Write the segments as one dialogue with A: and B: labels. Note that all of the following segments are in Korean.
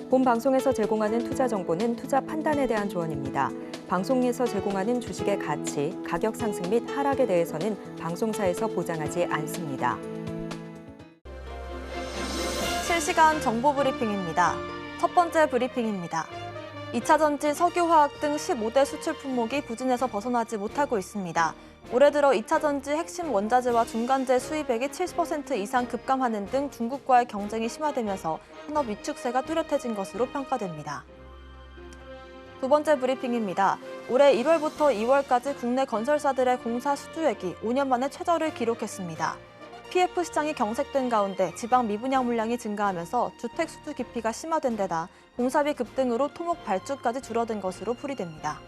A: 본 방송에서 제공하는 투자 정보는 투자 판단에 대한 조언입니다. 방송에서 제공하는 주식의 가치, 가격 상승 및 하락에 대해서는 방송사에서 보장하지 않습니다.
B: 실시간 정보 브리핑입니다. 첫 번째 브리핑입니다. 2차 전지, 석유화학 등 15대 수출 품목이 부진에서 벗어나지 못하고 있습니다. 올해 들어 2차 전지 핵심 원자재와 중간재 수입액이 70% 이상 급감하는 등 중국과의 경쟁이 심화되면서 산업 위축세가 뚜렷해진 것으로 평가됩니다. 두 번째 브리핑입니다. 올해 1월부터 2월까지 국내 건설사들의 공사 수주액이 5년 만에 최저를 기록했습니다. PF 시장이 경색된 가운데 지방 미분양 물량이 증가하면서 주택 수주 기피가 심화된 데다 공사비 급등으로 토목 발주까지 줄어든 것으로 풀이됩니다.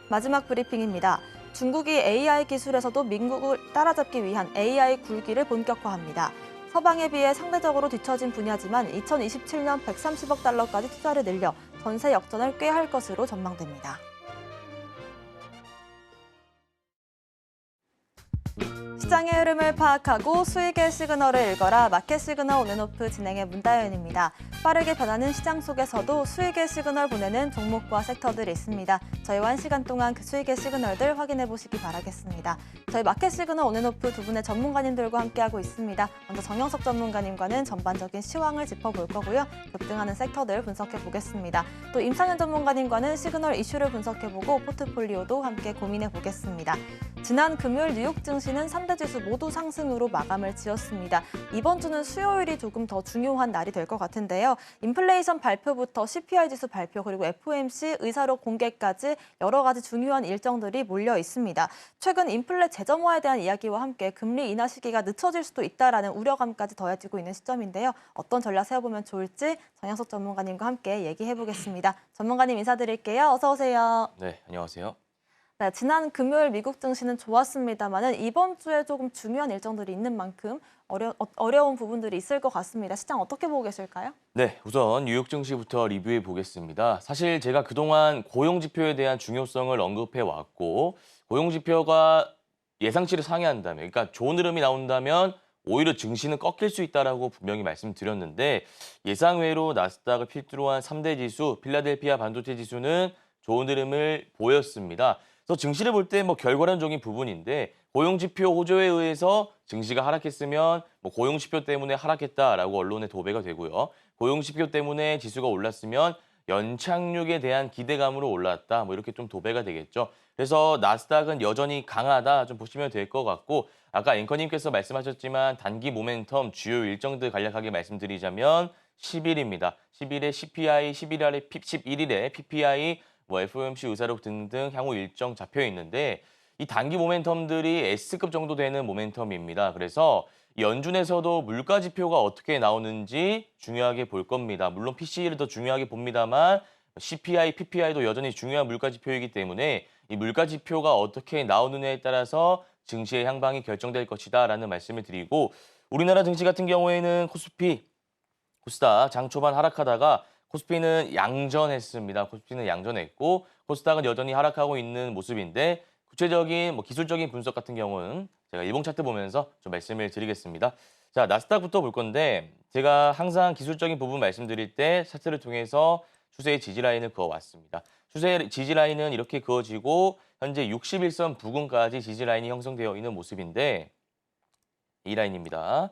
B: 마지막 브리핑입니다. 중국이 AI 기술에서도 미국을 따라잡기 위한 AI 굴기를 본격화합니다. 서방에 비해 상대적으로 뒤처진 분야지만 2027년 130억 달러까지 투자를 늘려 전세 역전을 꾀할 것으로 전망됩니다. 시장의 흐름을 파악하고 수익의 시그널을 읽어라. 마켓 시그널 온앤오프 진행의 문다현입니다. 빠르게 변하는 시장 속에서도 수익의 시그널 보내는 종목과 섹터들이 있습니다. 저희와 1시간 동안 그 수익의 시그널들 확인해 보시기 바라겠습니다. 저희 마켓 시그널 온앤오프 두 분의 전문가님들과 함께하고 있습니다. 먼저 정영석 전문가님과는 전반적인 시황을 짚어볼 거고요. 급등하는 섹터들 분석해 보겠습니다. 또 임상현 전문가님과는 시그널 이슈를 분석해보고 포트폴리오도 함께 고민해 보겠습니다. 지난 금요일 뉴욕 증시는 3대 지수 모두 상승으로 마감을 지었습니다. 이번 주는 수요일이 조금 더 중요한 날이 될 것 같은데요. 인플레이션 발표부터 CPI 지수 발표 그리고 FOMC 의사록 공개까지 여러 가지 중요한 일정들이 몰려 있습니다. 최근 인플레 재점화에 대한 이야기와 함께 금리 인하 시기가 늦춰질 수도 있다라는 우려감까지 더해지고 있는 시점인데요. 어떤 전략 세워보면 좋을지 정영석 전문가님과 함께 얘기해 보겠습니다. 전문가님 인사드릴게요. 어서 오세요.
C: 네, 안녕하세요.
B: 네, 지난 금요일 미국 증시는 좋았습니다만 이번 주에 조금 중요한 일정들이 있는 만큼 어려운 부분들이 있을 것 같습니다. 시장 어떻게 보고 계실까요?
C: 네, 우선 뉴욕 증시부터 리뷰해 보겠습니다. 사실 제가 그동안 고용 지표에 대한 중요성을 언급해 왔고 고용 지표가 예상치를 상회한다면, 그러니까 좋은 흐름이 나온다면 오히려 증시는 꺾일 수 있다라고 분명히 말씀드렸는데 예상외로 나스닥을 필두로 한 3대 지수, 필라델피아 반도체 지수는 좋은 흐름을 보였습니다. 그래서 증시를 볼 때 결과론적인 부분인데 고용 지표 호조에 의해서 증시가 하락했으면 고용 지표 때문에 하락했다라고 언론에 도배가 되고요. 고용 지표 때문에 지수가 올랐으면 연착륙에 대한 기대감으로 올랐다. 이렇게 좀 도배가 되겠죠. 그래서 나스닥은 여전히 강하다 좀 보시면 될 것 같고 아까 앵커님께서 말씀하셨지만 단기 모멘텀 주요 일정들 간략하게 말씀드리자면 10일입니다. 10일에 CPI, 11일에 PPI, FOMC 의사록 등등 향후 일정 잡혀 있는데 이 단기 모멘텀들이 S급 정도 되는 모멘텀입니다. 그래서 연준에서도 물가 지표가 어떻게 나오는지 중요하게 볼 겁니다. 물론 PCE를 더 중요하게 봅니다만 CPI, PPI도 여전히 중요한 물가 지표이기 때문에 이 물가 지표가 어떻게 나오느냐에 따라서 증시의 향방이 결정될 것이다라는 말씀을 드리고 우리나라 증시 같은 경우에는 코스닥 장 초반 하락하다가 코스피는 양전했습니다. 코스피는 양전했고 코스닥은 여전히 하락하고 있는 모습인데 구체적인 기술적인 분석 같은 경우는 제가 일봉 차트 보면서 좀 말씀을 드리겠습니다. 자, 나스닥부터 볼 건데 제가 항상 기술적인 부분 말씀드릴 때 차트를 통해서 추세의 지지라인을 그어왔습니다. 추세의 지지라인은 이렇게 그어지고 현재 61선 부근까지 지지라인이 형성되어 있는 모습인데 이 라인입니다.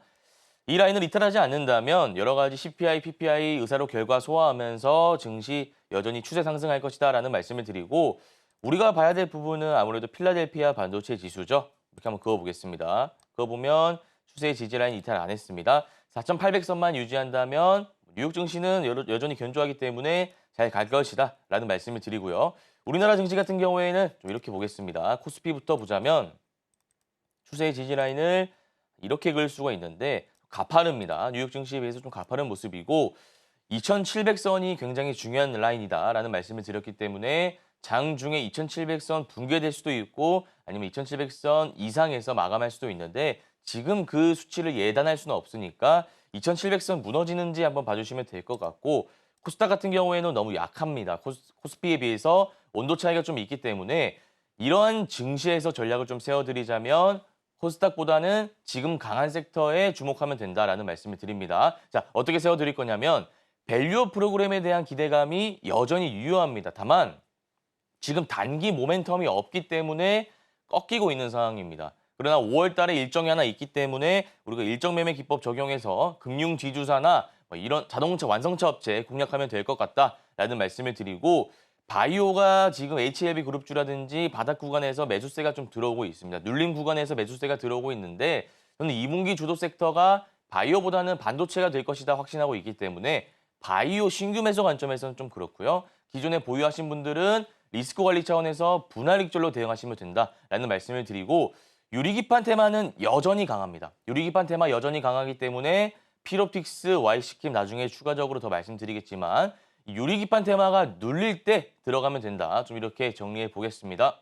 C: 이 라인을 이탈하지 않는다면 여러 가지 CPI, PPI 의사록 결과 소화하면서 증시 여전히 추세 상승할 것이다라는 말씀을 드리고 우리가 봐야 될 부분은 아무래도 필라델피아 반도체 지수죠. 이렇게 한번 그어보겠습니다. 그어보면 추세의 지지라인 이탈 안 했습니다. 4,800선만 유지한다면 뉴욕 증시는 여전히 견조하기 때문에 잘 갈 것이다라는 말씀을 드리고요. 우리나라 증시 같은 경우에는 좀 이렇게 보겠습니다. 코스피부터 보자면 추세의 지지라인을 이렇게 그을 수가 있는데 가파릅니다. 뉴욕 증시에 비해서 좀 가파른 모습이고 2,700선이 굉장히 중요한 라인이다라는 말씀을 드렸기 때문에 장중에 2,700선 붕괴될 수도 있고 아니면 2,700선 이상에서 마감할 수도 있는데 지금 그 수치를 예단할 수는 없으니까 2,700선 무너지는지 한번 봐주시면 될 것 같고 코스닥 같은 경우에는 너무 약합니다. 코스피에 비해서 온도 차이가 좀 있기 때문에 이러한 증시에서 전략을 좀 세워드리자면 코스닥보다는 지금 강한 섹터에 주목하면 된다라는 말씀을 드립니다. 자, 어떻게 세워드릴 거냐면 밸류업 프로그램에 대한 기대감이 여전히 유효합니다. 다만 지금 단기 모멘텀이 없기 때문에 꺾이고 있는 상황입니다. 그러나 5월 달에 일정이 하나 있기 때문에 우리가 일정 매매 기법 적용해서 금융 지주사나 뭐 이런 자동차 완성차 업체 공략하면 될 것 같다라는 말씀을 드리고 바이오가 지금 HLB 그룹주라든지 바닥 구간에서 매수세가 좀 들어오고 있습니다. 눌림 구간에서 매수세가 들어오고 있는데 저는 2분기 주도 섹터가 바이오보다는 반도체가 될 것이다 확신하고 있기 때문에 바이오 신규 매수 관점에서는 좀 그렇고요. 기존에 보유하신 분들은 리스크 관리 차원에서 분할익절로 대응하시면 된다라는 말씀을 드리고 유리기판 테마는 여전히 강합니다. 유리기판 테마 여전히 강하기 때문에 필옵틱스, Y시킴 나중에 추가적으로 더 말씀드리겠지만 유리기판 테마가 눌릴 때 들어가면 된다. 좀 이렇게 정리해 보겠습니다.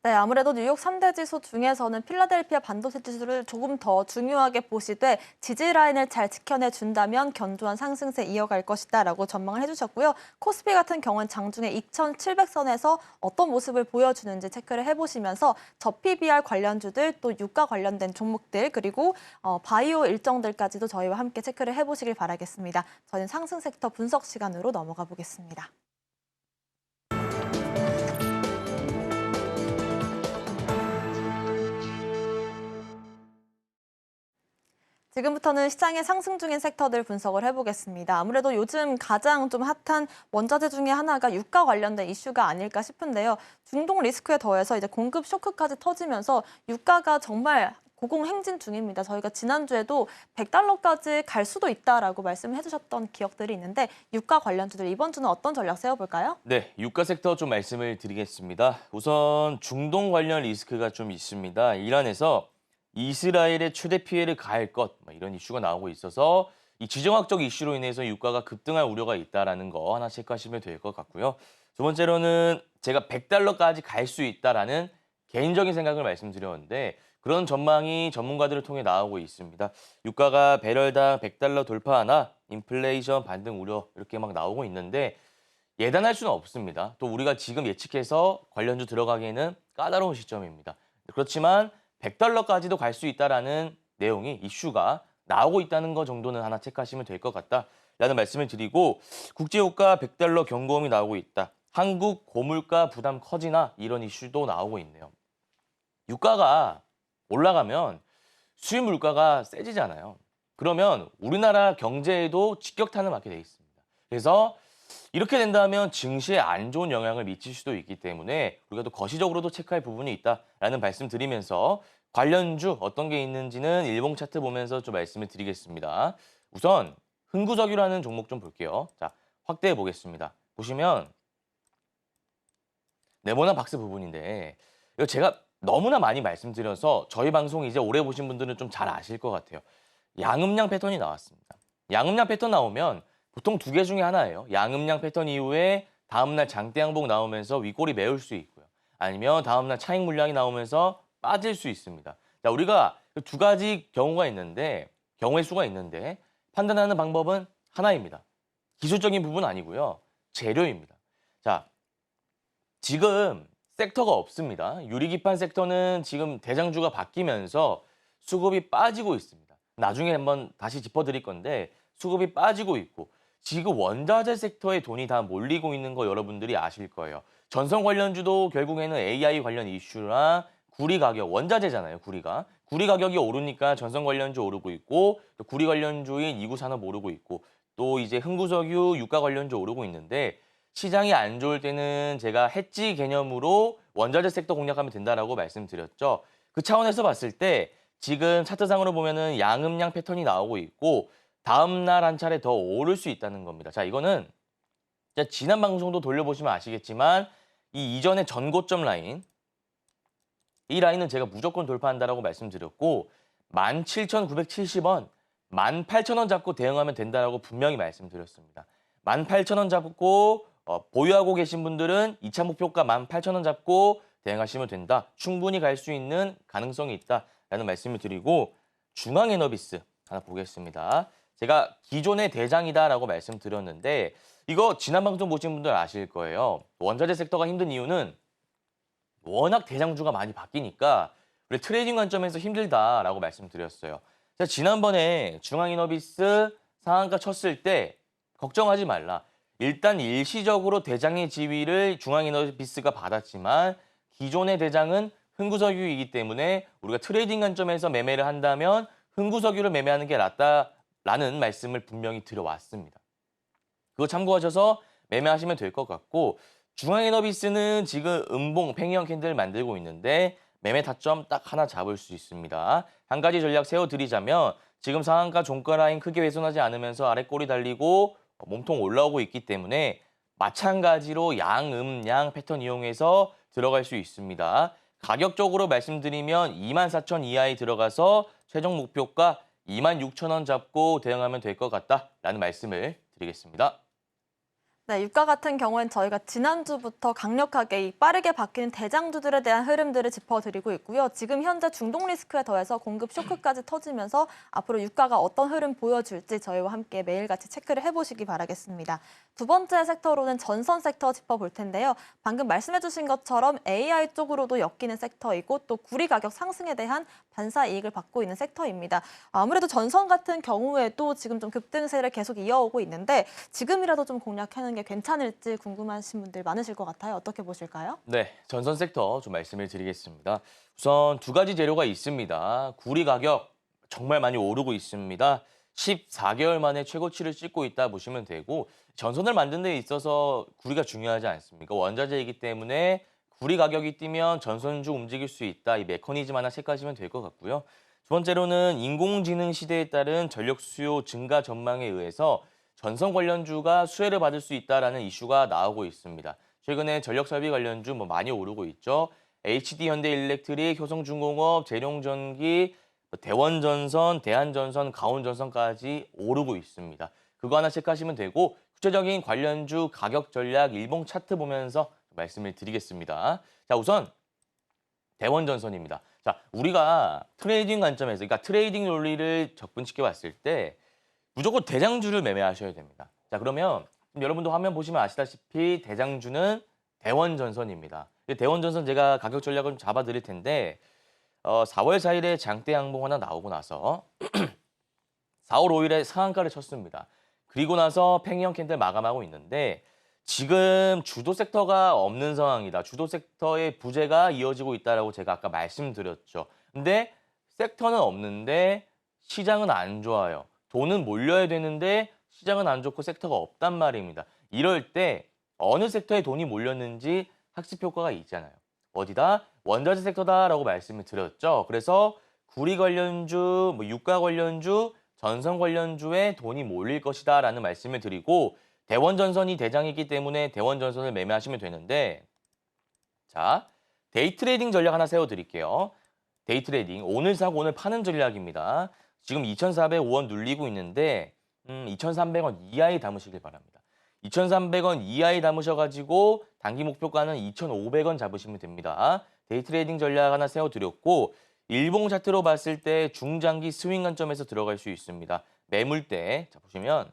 B: 네, 아무래도 뉴욕 3대 지수 중에서는 필라델피아 반도체 지수를 조금 더 중요하게 보시되 지지 라인을 잘 지켜내준다면 견조한 상승세 이어갈 것이다라고 전망을 해주셨고요. 코스피 같은 경우는 장중에 2,700선에서 어떤 모습을 보여주는지 체크를 해보시면서 저PBR 관련주들 또 유가 관련된 종목들 그리고 바이오 일정들까지도 저희와 함께 체크를 해보시길 바라겠습니다. 저희는 상승 섹터 분석 시간으로 넘어가 보겠습니다. 지금부터는 시장에 상승 중인 섹터들 분석을 해보겠습니다. 아무래도 요즘 가장 좀 핫한 원자재 중에 하나가 유가 관련된 이슈가 아닐까 싶은데요. 중동 리스크에 더해서 이제 공급 쇼크까지 터지면서 유가가 정말 고공행진 중입니다. 저희가 지난주에도 100달러까지 갈 수도 있다라고 말씀을 해주셨던 기억들이 있는데 유가 관련주들 이번 주는 어떤 전략 세워볼까요?
C: 네, 유가 섹터 좀 말씀을 드리겠습니다. 우선 중동 관련 리스크가 좀 있습니다. 이란에서 이스라엘의 최대 피해를 가할 것 이런 이슈가 나오고 있어서 이 지정학적 이슈로 인해서 유가가 급등할 우려가 있다라는 거 하나 체크하시면 될 것 같고요. 두 번째로는 제가 100달러까지 갈 수 있다라는 개인적인 생각을 말씀드렸는데 그런 전망이 전문가들을 통해 나오고 있습니다. 유가가 배럴당 100달러 돌파하나 인플레이션 반등 우려 이렇게 막 나오고 있는데 예단할 수는 없습니다. 또 우리가 지금 예측해서 관련주 들어가기에는 까다로운 시점입니다. 그렇지만 100달러까지도 갈 수 있다라는 내용이 이슈가 나오고 있다는 거 정도는 하나 체크하시면 될 것 같다라는 말씀을 드리고 국제유가 100달러 경고음이 나오고 있다. 한국 고물가 부담 커지나 이런 이슈도 나오고 있네요. 유가가 올라가면 수입 물가가 세지잖아요. 그러면 우리나라 경제에도 직격탄을 맞게 돼 있습니다. 그래서 이렇게 된다면 증시에 안 좋은 영향을 미칠 수도 있기 때문에 우리가 또 거시적으로도 체크할 부분이 있다라는 말씀 드리면서 관련주 어떤 게 있는지는 일봉 차트 보면서 좀 말씀을 드리겠습니다. 우선 흥구석유라는 종목 좀 볼게요. 자, 확대해 보겠습니다. 보시면 네모난 박스 부분인데 이거 제가 너무나 많이 말씀드려서 저희 방송 이제 오래 보신 분들은 좀 잘 아실 것 같아요. 양음양 패턴이 나왔습니다. 양음양 패턴 나오면 보통 두 개 중에 하나예요. 양음양 패턴 이후에 다음날 장대 양봉 나오면서 윗골이 메울 수 있고요. 아니면 다음날 차익 물량이 나오면서 빠질 수 있습니다. 자, 우리가 두 가지 경우의 수가 있는데 판단하는 방법은 하나입니다. 기술적인 부분 아니고요. 재료입니다. 자, 지금 섹터가 없습니다. 유리기판 섹터는 지금 대장주가 바뀌면서 수급이 빠지고 있습니다. 나중에 한번 다시 짚어드릴 건데 수급이 빠지고 있고 지금 원자재 섹터에 돈이 다 몰리고 있는 거 여러분들이 아실 거예요. 전선 관련주도 결국에는 AI 관련 이슈나 구리 가격, 원자재잖아요, 구리가. 구리 가격이 오르니까 전선 관련주 오르고 있고 또 구리 관련주인 이구산업 오르고 있고 또 이제 흥구석유, 유가 관련주 오르고 있는데 시장이 안 좋을 때는 제가 해지 개념으로 원자재 섹터 공략하면 된다라고 말씀드렸죠. 그 차원에서 봤을 때 지금 차트상으로 보면은 양음양 패턴이 나오고 있고 다음 날 한 차례 더 오를 수 있다는 겁니다. 자, 이거는 지난 방송도 돌려보시면 아시겠지만 이 이전의 전고점 라인 이 라인은 제가 무조건 돌파한다라고 말씀드렸고 17,970원, 18,000원 잡고 대응하면 된다라고 분명히 말씀드렸습니다. 18,000원 잡고 보유하고 계신 분들은 2차 목표가 18,000원 잡고 대응하시면 된다. 충분히 갈 수 있는 가능성이 있다라는 말씀을 드리고 중앙에너비스 하나 보겠습니다. 제가 기존의 대장이다라고 말씀드렸는데 이거 지난 방송 보신 분들 아실 거예요. 원자재 섹터가 힘든 이유는 워낙 대장주가 많이 바뀌니까 우리 트레이딩 관점에서 힘들다라고 말씀드렸어요. 제가 지난번에 중앙이너비스 상한가 쳤을 때 걱정하지 말라. 일단 일시적으로 대장의 지위를 중앙에너비스가 받았지만 기존의 대장은 흥구석유이기 때문에 우리가 트레이딩 관점에서 매매를 한다면 흥구석유를 매매하는 게 낫다라는 말씀을 분명히 드려왔습니다. 그거 참고하셔서 매매하시면 될 것 같고 중앙에너비스는 지금 음봉 팽이형 캔들을 만들고 있는데 매매 타점 딱 하나 잡을 수 있습니다. 한 가지 전략 세워드리자면 지금 상한가 종가 라인 크게 훼손하지 않으면서 아래 꼬리 달리고 몸통 올라오고 있기 때문에 마찬가지로 양 패턴 이용해서 들어갈 수 있습니다. 가격적으로 말씀드리면 24,000 이하에 들어가서 최종 목표가 26,000원 잡고 대응하면 될 것 같다라는 말씀을 드리겠습니다.
B: 네, 유가 같은 경우엔 저희가 지난주부터 강력하게 이 빠르게 바뀌는 대장주들에 대한 흐름들을 짚어드리고 있고요. 지금 현재 중동 리스크에 더해서 공급 쇼크까지 터지면서 앞으로 유가가 어떤 흐름 보여줄지 저희와 함께 매일같이 체크를 해보시기 바라겠습니다. 두 번째 섹터로는 전선 섹터 짚어볼 텐데요. 방금 말씀해주신 것처럼 AI 쪽으로도 엮이는 섹터이고 또 구리 가격 상승에 대한 반사 이익을 받고 있는 섹터입니다. 아무래도 전선 같은 경우에도 지금 좀 급등세를 계속 이어오고 있는데 지금이라도 좀 공략하는 게 괜찮을지 궁금하신 분들 많으실 것 같아요. 어떻게 보실까요?
C: 네, 전선 섹터 좀 말씀을 드리겠습니다. 우선 두 가지 재료가 있습니다. 구리 가격 정말 많이 오르고 있습니다. 14개월 만에 최고치를 찍고 있다 보시면 되고 전선을 만드는 데 있어서 구리가 중요하지 않습니까? 원자재이기 때문에 구리 가격이 뛰면 전선주 움직일 수 있다. 이 메커니즘 하나 체크하시면 될 것 같고요. 두 번째로는 인공지능 시대에 따른 전력 수요 증가 전망에 의해서 전선 관련주가 수혜를 받을 수 있다라는 이슈가 나오고 있습니다. 최근에 전력 설비 관련주 많이 오르고 있죠. HD 현대일렉트릭, 효성중공업, 재룡전기, 대원전선, 대한전선, 가온전선까지 오르고 있습니다. 그거 하나 체크하시면 되고 구체적인 관련주 가격 전략 일봉 차트 보면서 말씀을 드리겠습니다. 자, 우선 대원전선입니다. 자, 우리가 트레이딩 관점에서 그러니까 트레이딩 논리를 접근시켜 봤을 때 무조건 대장주를 매매하셔야 됩니다. 자, 그러면 여러분도 화면 보시면 아시다시피 대장주는 대원전선입니다. 대원전선 제가 가격 전략을 좀 잡아드릴 텐데 4월 4일에 장대 양봉 하나 나오고 나서 4월 5일에 상한가를 쳤습니다. 그리고 나서 팽이형 캔들 마감하고 있는데 지금 주도 섹터가 없는 상황이다. 주도 섹터의 부재가 이어지고 있다라고 제가 아까 말씀드렸죠. 근데 섹터는 없는데 시장은 안 좋아요. 돈은 몰려야 되는데 시장은 안 좋고 섹터가 없단 말입니다. 이럴 때 어느 섹터에 돈이 몰렸는지 학습 효과가 있잖아요. 어디다? 원자재 섹터다라고 말씀을 드렸죠. 그래서 구리 관련주, 유가 관련주, 전선 관련주에 돈이 몰릴 것이다라는 말씀을 드리고 대원전선이 대장이기 때문에 대원전선을 매매하시면 되는데 자, 데이 트레이딩 전략 하나 세워드릴게요. 데이 트레이딩, 오늘 사고 오늘 파는 전략입니다. 지금 2,405원 눌리고 있는데 2,300원 이하에 담으시길 바랍니다. 2,300원 이하에 담으셔가지고 단기 목표가는 2,500원 잡으시면 됩니다. 데이 트레이딩 전략 하나 세워드렸고 일봉 차트로 봤을 때 중장기 스윙 관점에서 들어갈 수 있습니다. 매물대, 자 보시면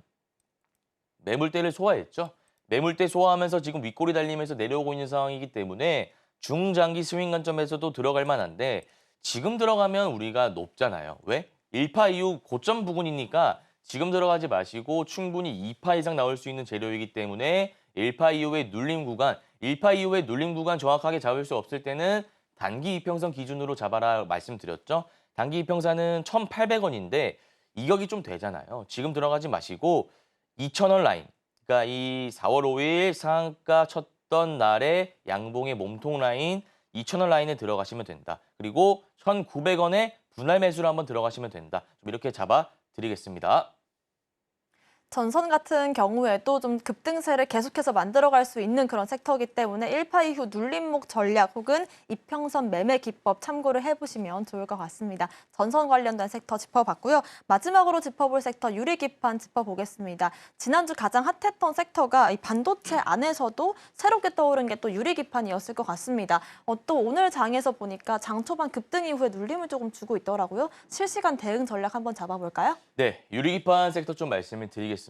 C: 매물대를 소화했죠. 매물대 소화하면서 지금 윗골이 달리면서 내려오고 있는 상황이기 때문에 중장기 스윙 관점에서도 들어갈 만한데 지금 들어가면 우리가 높잖아요. 왜? 1파 이후 고점 부근이니까 지금 들어가지 마시고 충분히 2파 이상 나올 수 있는 재료이기 때문에 1파 이후의 눌림 구간, 1파 이후의 눌림 구간 정확하게 잡을 수 없을 때는 단기 이평선 기준으로 잡아라 말씀드렸죠. 단기 이평선은 1,800원인데 이격이 좀 되잖아요. 지금 들어가지 마시고 2,000원 라인, 그러니까 이 4월 5일 상한가 쳤던 날의 양봉의 몸통 라인 2,000원 라인에 들어가시면 된다. 그리고 1,900원에 분할 매수로 한번 들어가시면 된다. 좀 이렇게 잡아드리겠습니다.
B: 전선 같은 경우에도 좀 급등세를 계속해서 만들어갈 수 있는 그런 섹터이기 때문에 1파 이후 눌림목 전략 혹은 이평선 매매 기법 참고를 해보시면 좋을 것 같습니다. 전선 관련된 섹터 짚어봤고요. 마지막으로 짚어볼 섹터 유리기판 짚어보겠습니다. 지난주 가장 핫했던 섹터가 이 반도체 안에서도 새롭게 떠오른 게 또 유리기판이었을 것 같습니다. 또 오늘 장에서 보니까 장 초반 급등 이후에 눌림을 조금 주고 있더라고요. 실시간 대응 전략 한번 잡아볼까요?
C: 네, 유리기판 섹터 좀 말씀을 드리겠습니다.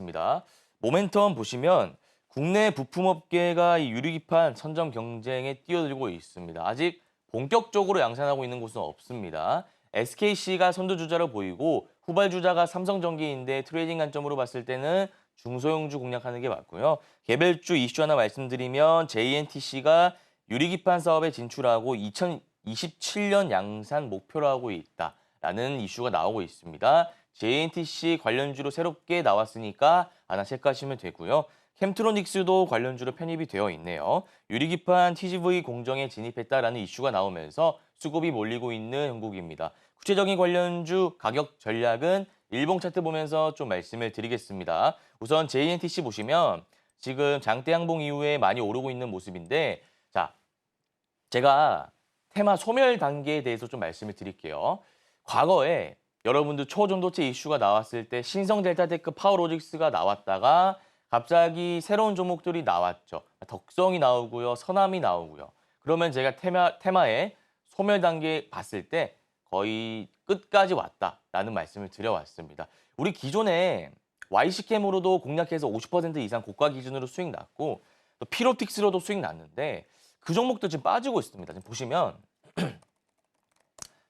C: 모멘텀 보시면 국내 부품업계가 이 유리기판 선점 경쟁에 뛰어들고 있습니다. 아직 본격적으로 양산하고 있는 곳은 없습니다. SKC가 선두주자로 보이고 후발주자가 삼성전기인데 트레이딩 관점으로 봤을 때는 중소형주 공략하는 게 맞고요. 개별주 이슈 하나 말씀드리면 JNTC가 유리기판 사업에 진출하고 2027년 양산 목표로 하고 있다라는 이슈가 나오고 있습니다. JNTC 관련주로 새롭게 나왔으니까 하나 체크하시면 되고요. 캠트로닉스도 관련주로 편입이 되어 있네요. 유리기판 TGV 공정에 진입했다라는 이슈가 나오면서 수급이 몰리고 있는 형국입니다. 구체적인 관련주 가격 전략은 일봉 차트 보면서 좀 말씀을 드리겠습니다. 우선 JNTC 보시면 지금 장대 양봉 이후에 많이 오르고 있는 모습인데, 자, 제가 테마 소멸 단계에 대해서 좀 말씀을 드릴게요. 과거에 여러분들 초전도체 이슈가 나왔을 때 신성 델타테크 파워로직스가 나왔다가 갑자기 새로운 종목들이 나왔죠. 덕성이 나오고요, 서남이 나오고요. 그러면 제가 테마의 소멸 단계 봤을 때 거의 끝까지 왔다라는 말씀을 드려왔습니다. 우리 기존에 YC캠으로도 공략해서 50% 이상 고가 기준으로 수익 났고 또 피로틱스로도 수익 났는데 그 종목도 지금 빠지고 있습니다. 지금 보시면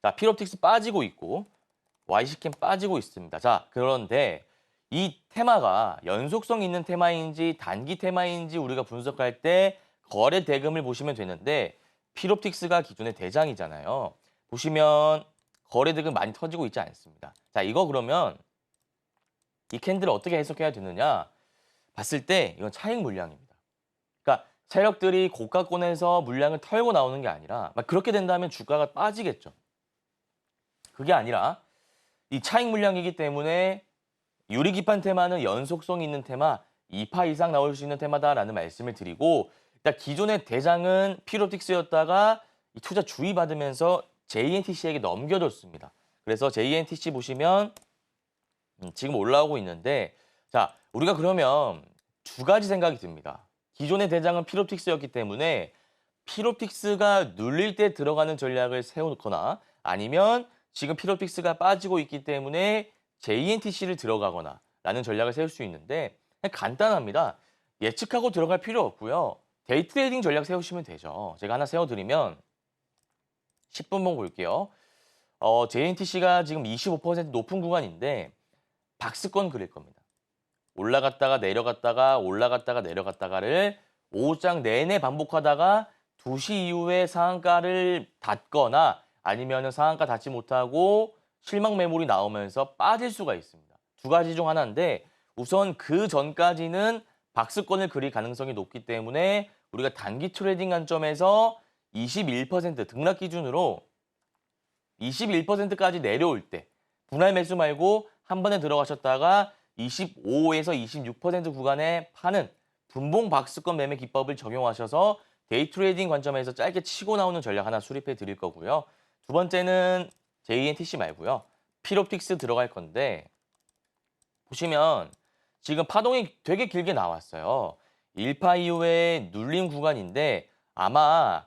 C: 자, 피로틱스 빠지고 있고 YC캠 빠지고 있습니다. 자, 그런데 이 테마가 연속성 있는 테마인지 단기 테마인지 우리가 분석할 때 거래 대금을 보시면 되는데 피롭틱스가 기존의 대장이잖아요. 보시면 거래 대금 많이 터지고 있지 않습니다. 자, 이거 그러면 이 캔들을 어떻게 해석해야 되느냐 봤을 때 이건 차익 물량입니다. 그러니까 세력들이 고가권에서 물량을 털고 나오는 게 아니라 그렇게 된다면 주가가 빠지겠죠. 그게 아니라 이 차익 물량이기 때문에 유리기판 테마는 연속성 있는 테마, 2파 이상 나올 수 있는 테마다라는 말씀을 드리고 일단 기존의 대장은 피로틱스였다가 이 투자 주의 받으면서 JNTC에게 넘겨줬습니다. 그래서 JNTC 보시면 지금 올라오고 있는데 자, 우리가 그러면 두 가지 생각이 듭니다. 기존의 대장은 피롭틱스였기 때문에 피롭틱스가 눌릴 때 들어가는 전략을 세우거나 아니면 지금 피롭틱스가 빠지고 있기 때문에 JNTC를 들어가거나 라는 전략을 세울 수 있는데 그냥 간단합니다. 예측하고 들어갈 필요 없고요. 데이 트레이딩 전략 세우시면 되죠. 제가 하나 세워드리면 10분봉 볼게요. JNTC가 지금 25% 높은 구간인데 박스권 그릴 겁니다. 올라갔다가 내려갔다가 올라갔다가 내려갔다가를 5장 내내 반복하다가 2시 이후에 상한가를 닫거나 아니면 상한가 닫지 못하고 실망 매물이 나오면서 빠질 수가 있습니다. 두 가지 중 하나인데 우선 그 전까지는 박스권을 그릴 가능성이 높기 때문에 우리가 단기 트레이딩 관점에서 21% 등락 기준으로 21%까지 내려올 때 분할 매수 말고 한 번에 들어가셨다가 25에서 26% 구간에 파는 분봉 박스권 매매 기법을 적용하셔서 데이 트레이딩 관점에서 짧게 치고 나오는 전략 하나 수립해 드릴 거고요. 두 번째는 JNTC 말고요. 피롭틱스 들어갈 건데 보시면 지금 파동이 되게 길게 나왔어요. 1파 이후에 눌린 구간인데 아마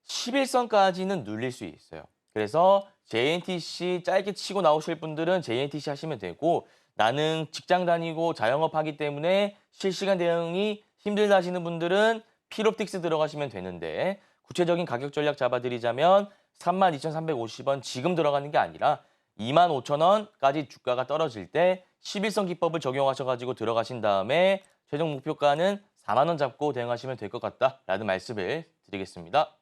C: 11선까지는 눌릴 수 있어요. 그래서 JNTC 짧게 치고 나오실 분들은 JNTC 하시면 되고 나는 직장 다니고 자영업 하기 때문에 실시간 대응이 힘들다 하시는 분들은 피롭틱스 들어가시면 되는데 구체적인 가격 전략 잡아드리자면 32,350원 지금 들어가는 게 아니라 25,000원까지 주가가 떨어질 때 11선 기법을 적용하셔가지고 들어가신 다음에 최종 목표가는 4만 원 잡고 대응하시면 될 것 같다라는 말씀을 드리겠습니다.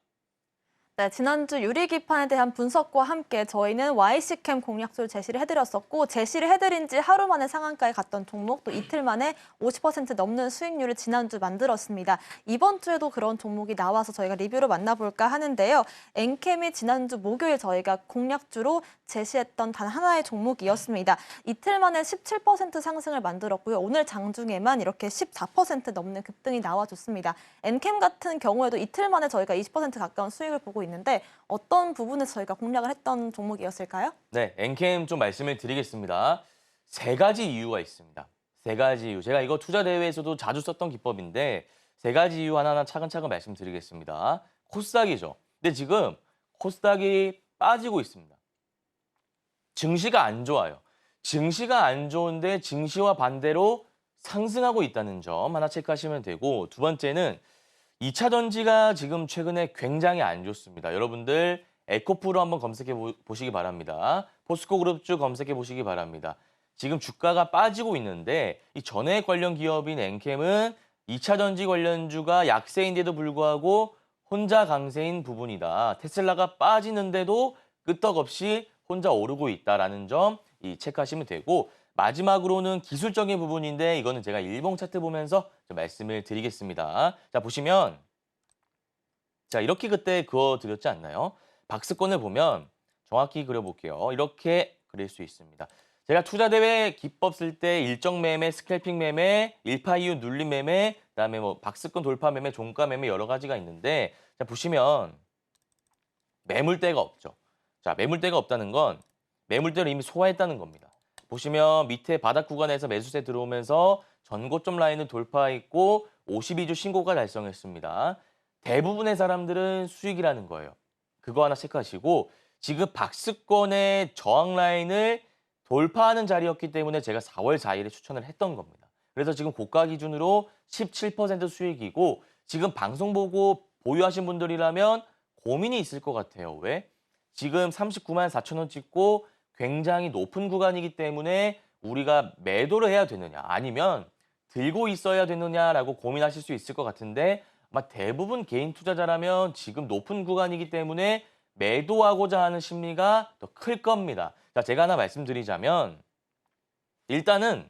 B: 네, 지난주 유리기판에 대한 분석과 함께 저희는 YC캠 공략수를 제시를 해드렸었고 제시를 해드린 지 하루 만에 상한가에 갔던 종목 또 이틀 만에 50% 넘는 수익률을 지난주 만들었습니다. 이번 주에도 그런 종목이 나와서 저희가 리뷰를 만나볼까 하는데요. 엔캠이 지난주 목요일 저희가 공략주로 제시했던 단 하나의 종목이었습니다. 이틀 만에 17% 상승을 만들었고요. 오늘 장중에만 이렇게 14% 넘는 급등이 나와줬습니다. 엔캠 같은 경우에도 이틀 만에 저희가 20% 가까운 수익을 보고 있는데 어떤 부분에서 저희가 공략을 했던 종목이었을까요?
C: 네, 엔캠 좀 말씀을 드리겠습니다. 세 가지 이유가 있습니다. 세 가지 이유. 제가 이거 투자 대회에서도 자주 썼던 기법인데 세 가지 이유 하나하나 차근차근 말씀드리겠습니다. 코스닥이죠. 근데 지금 코스닥이 빠지고 있습니다. 증시가 안 좋아요. 증시가 안 좋은데 증시와 반대로 상승하고 있다는 점 하나 체크하시면 되고 두 번째는 2차 전지가 지금 최근에 굉장히 안 좋습니다. 여러분들 에코프로 한번 검색해 보시기 바랍니다. 포스코 그룹주 검색해 보시기 바랍니다. 지금 주가가 빠지고 있는데 이 전해액 관련 기업인 엔캠은 2차 전지 관련주가 약세인데도 불구하고 혼자 강세인 부분이다. 테슬라가 빠지는데도 끄떡없이 혼자 오르고 있다라는 점 체크하시면 되고 마지막으로는 기술적인 부분인데 이거는 제가 일봉 차트 보면서 좀 말씀을 드리겠습니다. 자, 보시면 자, 이렇게 그때 그어드렸지 않나요? 박스권을 보면 정확히 그려볼게요. 이렇게 그릴 수 있습니다. 제가 투자대회 기법 쓸 때 일정 매매, 스캘핑 매매, 일파 이후 눌림 매매, 그다음에 뭐 박스권 돌파 매매, 종가 매매 여러 가지가 있는데 자, 보시면 매물대가 없죠. 자, 매물대가 없다는 건 매물대를 이미 소화했다는 겁니다. 보시면 밑에 바닥 구간에서 매수세 들어오면서 전고점 라인을 돌파했고 52주 신고가 달성했습니다. 대부분의 사람들은 수익이라는 거예요. 그거 하나 체크하시고 지금 박스권의 저항 라인을 돌파하는 자리였기 때문에 제가 4월 4일에 추천을 했던 겁니다. 그래서 지금 고가 기준으로 17% 수익이고 지금 방송 보고 보유하신 분들이라면 고민이 있을 것 같아요. 왜? 지금 39만 4천 원 찍고 굉장히 높은 구간이기 때문에 우리가 매도를 해야 되느냐 아니면 들고 있어야 되느냐라고 고민하실 수 있을 것 같은데 아마 대부분 개인 투자자라면 지금 높은 구간이기 때문에 매도하고자 하는 심리가 더 클 겁니다. 자, 제가 하나 말씀드리자면 일단은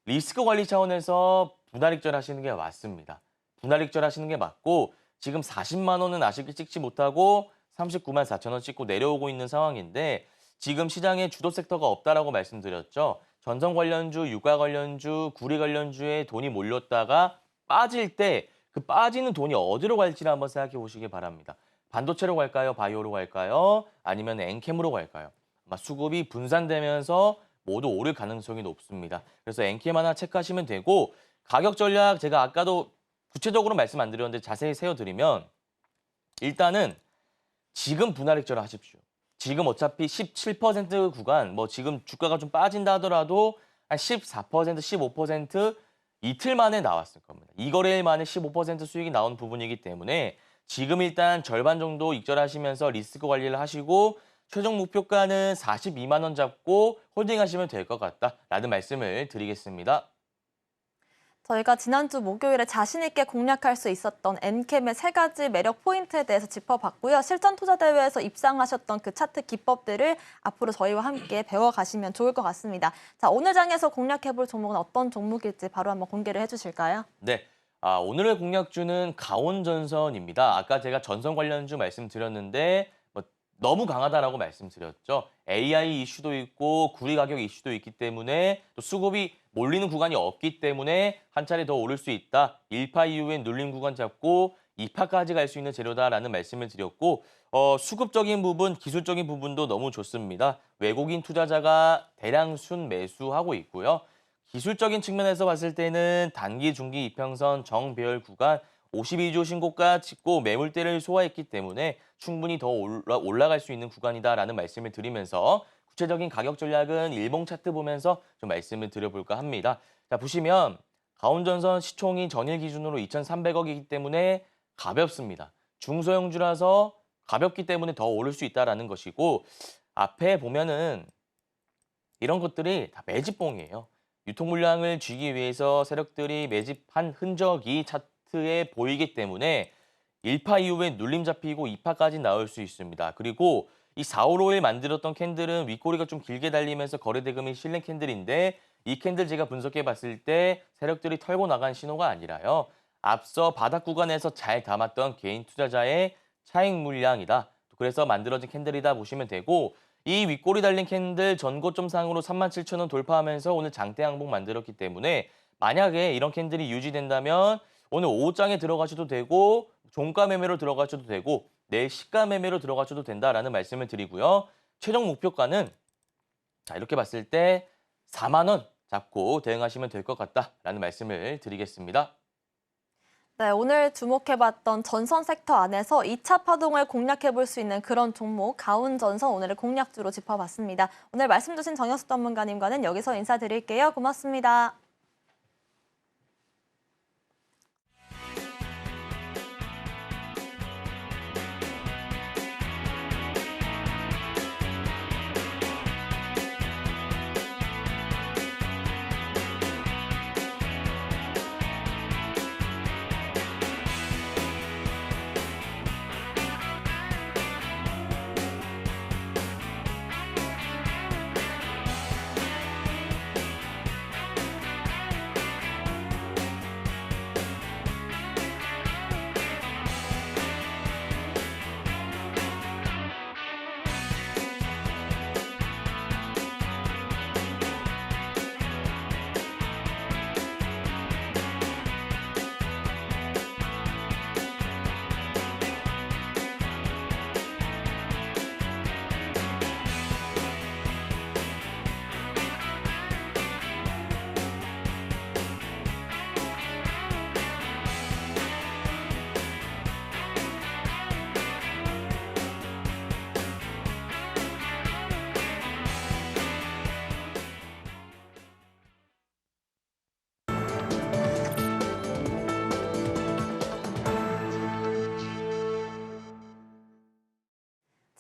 C: 리스크 관리 차원에서 분할익절 하시는 게 맞습니다. 분할익절 하시는 게 맞고 지금 40만 원은 아쉽게 찍지 못하고 39만 4천 원 찍고 내려오고 있는 상황인데 지금 시장에 주도 섹터가 없다라고 말씀드렸죠. 전선 관련주, 유가 관련주, 구리 관련주에 돈이 몰렸다가 빠질 때 그 빠지는 돈이 어디로 갈지를 한번 생각해 보시기 바랍니다. 반도체로 갈까요? 바이오로 갈까요? 아니면 엔캠으로 갈까요? 아마 수급이 분산되면서 모두 오를 가능성이 높습니다. 그래서 엔캠 하나 체크하시면 되고 가격 전략 제가 아까도 구체적으로 말씀 안 드렸는데 자세히 세워드리면 일단은 지금 분할익절을 하십시오. 지금 어차피 17% 구간, 뭐 지금 주가가 좀 빠진다 하더라도 한 14%, 15% 이틀 만에 나왔을 겁니다. 이 거래일 만에 15% 수익이 나온 부분이기 때문에 지금 일단 절반 정도 익절하시면서 리스크 관리를 하시고 최종 목표가는 42만 원 잡고 홀딩하시면 될 것 같다라는 말씀을 드리겠습니다.
B: 저희가 지난주 목요일에 자신 있게 공략할 수 있었던 엔캠의 3가지 매력 포인트에 대해서 짚어봤고요. 실전 투자 대회에서 입상하셨던 그 차트 기법들을 앞으로 저희와 함께 배워가시면 좋을 것 같습니다. 자, 오늘 장에서 공략해볼 종목은 어떤 종목일지 바로 한번 공개를 해주실까요?
C: 네. 오늘의 공략주는 가온전선입니다. 아까 제가 전선 관련주 말씀드렸는데 너무 강하다라고 말씀드렸죠. AI 이슈도 있고 구리 가격 이슈도 있기 때문에 또 수급이 몰리는 구간이 없기 때문에 한 차례 더 오를 수 있다. 1파 이후엔 눌림 구간 잡고 2파까지 갈 수 있는 재료다라는 말씀을 드렸고 수급적인 부분, 기술적인 부분도 너무 좋습니다. 외국인 투자자가 대량 순 매수하고 있고요. 기술적인 측면에서 봤을 때는 단기, 중기 이평선 정배열 구간 52주 신고가 찍고 매물대를 소화했기 때문에 충분히 더 올라갈 수 있는 구간이다라는 말씀을 드리면서 구체적인 가격 전략은 일봉 차트 보면서 좀 말씀을 드려볼까 합니다. 자, 보시면 가온전선 시총이 전일 기준으로 2,300억이기 때문에 가볍습니다. 중소형주라서 가볍기 때문에 더 오를 수 있다는 것이고 앞에 보면은 이런 것들이 다 매집봉이에요. 유통 물량을 쥐기 위해서 세력들이 매집한 흔적이 차트에 보이기 때문에 1파 이후에 눌림 잡히고 2파까지 나올 수 있습니다. 그리고 이 4, 5, 5일 만들었던 캔들은 윗꼬리가 좀 길게 달리면서 거래대금이 실린 캔들인데 이 캔들 제가 분석해 봤을 때 세력들이 털고 나간 신호가 아니라요. 앞서 바닥 구간에서 잘 담았던 개인 투자자의 차익 물량이다. 그래서 만들어진 캔들이다 보시면 되고 이 윗꼬리 달린 캔들 전고점 상으로 37,000원 돌파하면서 오늘 장대 양봉 만들었기 때문에 만약에 이런 캔들이 유지된다면 오늘 오후장에 들어가셔도 되고 종가 매매로 들어가셔도 되고 내일 시가 매매로 들어가셔도 된다라는 말씀을 드리고요. 최종 목표가는 자 이렇게 봤을 때 4만 원 잡고 대응하시면 될 것 같다라는 말씀을 드리겠습니다.
B: 네, 오늘 주목해봤던 전선 섹터 안에서 2차 파동을 공략해볼 수 있는 그런 종목 가온전선 오늘의 공략주로 짚어봤습니다. 오늘 말씀 주신 정혁수 전문가님과는 여기서 인사드릴게요. 고맙습니다.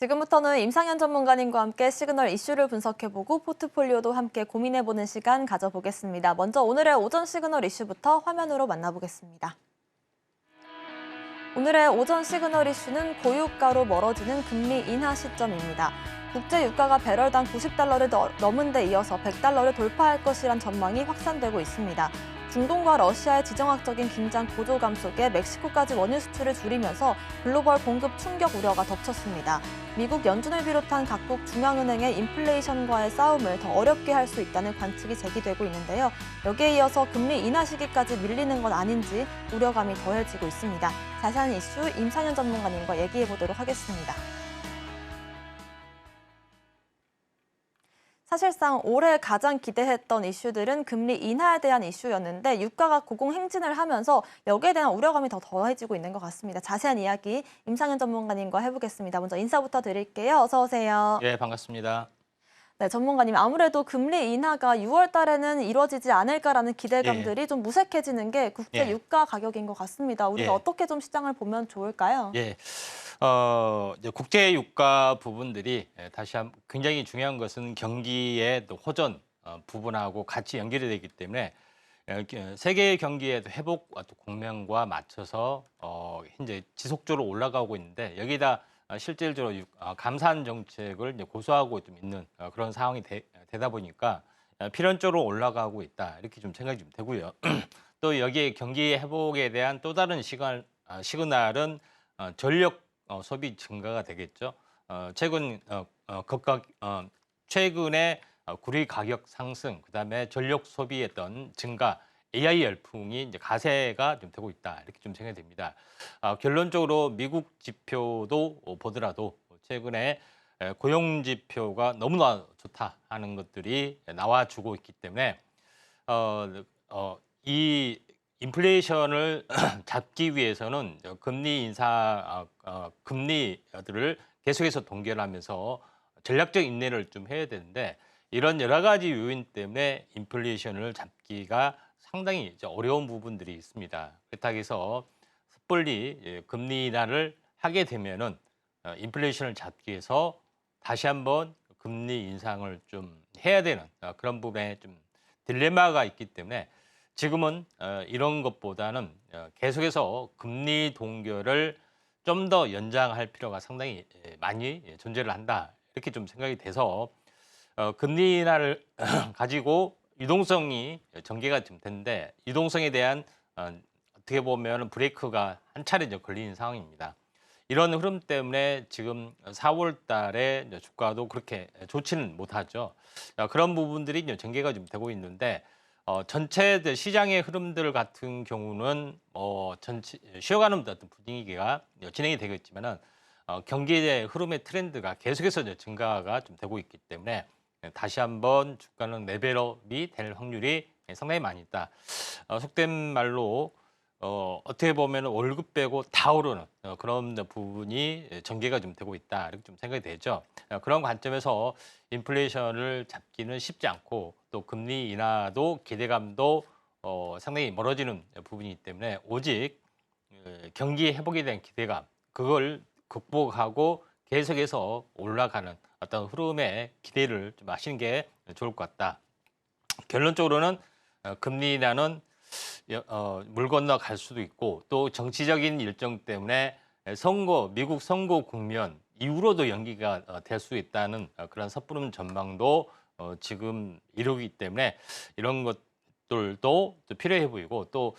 B: 지금부터는 임상현 전문가님과 함께 시그널 이슈를 분석해보고 포트폴리오도 함께 고민해보는 시간 가져보겠습니다. 먼저 오늘의 오전 시그널 이슈부터 화면으로 만나보겠습니다. 오늘의 오전 시그널 이슈는 고유가로 멀어지는 금리 인하 시점입니다. 국제 유가가 배럴당 90달러를 넘은 데 이어서 100달러를 돌파할 것이란 전망이 확산되고 있습니다. 중동과 러시아의 지정학적인 긴장 고조감 속에 멕시코까지 원유 수출을 줄이면서 글로벌 공급 충격 우려가 덮쳤습니다. 미국 연준을 비롯한 각국 중앙은행의 인플레이션과의 싸움을 더 어렵게 할 수 있다는 관측이 제기되고 있는데요. 여기에 이어서 금리 인하 시기까지 밀리는 건 아닌지 우려감이 더해지고 있습니다. 자세한 이슈 임상현 전문가님과 얘기해 보도록 하겠습니다. 사실상 올해 가장 기대했던 이슈들은 금리 인하에 대한 이슈였는데 유가가 고공행진을 하면서 여기에 대한 우려감이 더 더해지고 있는 것 같습니다. 자세한 이야기 임상현 전문가님과 해보겠습니다. 먼저 인사부터 드릴게요. 어서 오세요.
D: 예, 반갑습니다.
B: 네, 전문가님 아무래도 금리 인하가 6월 달에는 이루어지지 않을까라는 기대감들이 좀 무색해지는 게 국제
D: 예.
B: 유가 가격인 것 같습니다. 우리가
D: 예.
B: 어떻게 좀 시장을 보면 좋을까요?
D: 예, 이제 국제 유가 부분들이 다시 한번 굉장히 중요한 것은 경기의 또 호전 부분하고 같이 연결이 되기 때문에 세계 경기의 회복과 또 국면과 맞춰서 현재 지속적으로 올라가고 있는데 여기다 실질적으로 감산 정책을 이제 고수하고 좀 있는 그런 상황이 되다 보니까 필연적으로 올라가고 있다 이렇게 좀 생각이 좀 되고요. 또 여기에 경기 회복에 대한 또 다른 시그널은 전력 소비 증가가 되겠죠. 최근에 구리 가격 상승, 그다음에 전력 소비의 어떤 증가, AI 열풍이 이제 가세가 좀 되고 있다 이렇게 좀 생각이 됩니다. 결론적으로 미국 지표도 보더라도 최근에 고용 지표가 너무나 좋다 하는 것들이 나와주고 있기 때문에 이 인플레이션을 잡기 위해서는 금리 인사, 금리들을 계속해서 동결하면서 전략적 인내를 좀 해야 되는데 이런 여러 가지 요인 때문에 인플레이션을 잡기가 상당히 이제 어려운 부분들이 있습니다. 그렇다고 해서 섣불리 금리 인하를 하게 되면은 인플레이션을 잡기 위해서 다시 한번 금리 인상을 좀 해야 되는 그런 부분에 좀 딜레마가 있기 때문에 지금은 이런 것보다는 계속해서 금리 동결을 좀 더 연장할 필요가 상당히 많이 존재를 한다 이렇게 좀 생각이 돼서 금리 인하를 가지고 유동성이 전개가 좀 됐는데 유동성에 대한 어떻게 보면 브레이크가 한 차례 이제 걸리는 상황입니다. 이런 흐름 때문에 지금 4월 달에 주가도 그렇게 좋지는 못하죠. 그런 부분들이 이제 전개가 좀 되고 있는데 전체 시장의 흐름들 같은 경우는 전체 쉬어가는 어떤 분위기가 진행이 되겠지만은 경기의 흐름의 트렌드가 계속해서 이제 증가가 좀 되고 있기 때문에 다시 한번 주가는 레벨업이 될 확률이 상당히 많이 있다. 속된 말로 어떻게 보면 월급 빼고 다 오르는 그런 부분이 전개가 좀 되고 있다 이렇게 좀 생각이 되죠. 그런 관점에서 인플레이션을 잡기는 쉽지 않고 또 금리 인하도 기대감도 상당히 멀어지는 부분이기 때문에 오직 경기 회복에 대한 기대감 그걸 극복하고 계속해서 올라가는 어떤 흐름에 기대를 좀 하시는 게 좋을 것 같다. 결론적으로는 금리 인하는 물 건너 갈 수도 있고 또 정치적인 일정 때문에 미국 선거 국면 이후로도 연기가 될 수 있다는 그런 섣부른 전망도 지금 이루기 때문에 이런 것들도 또 필요해 보이고 또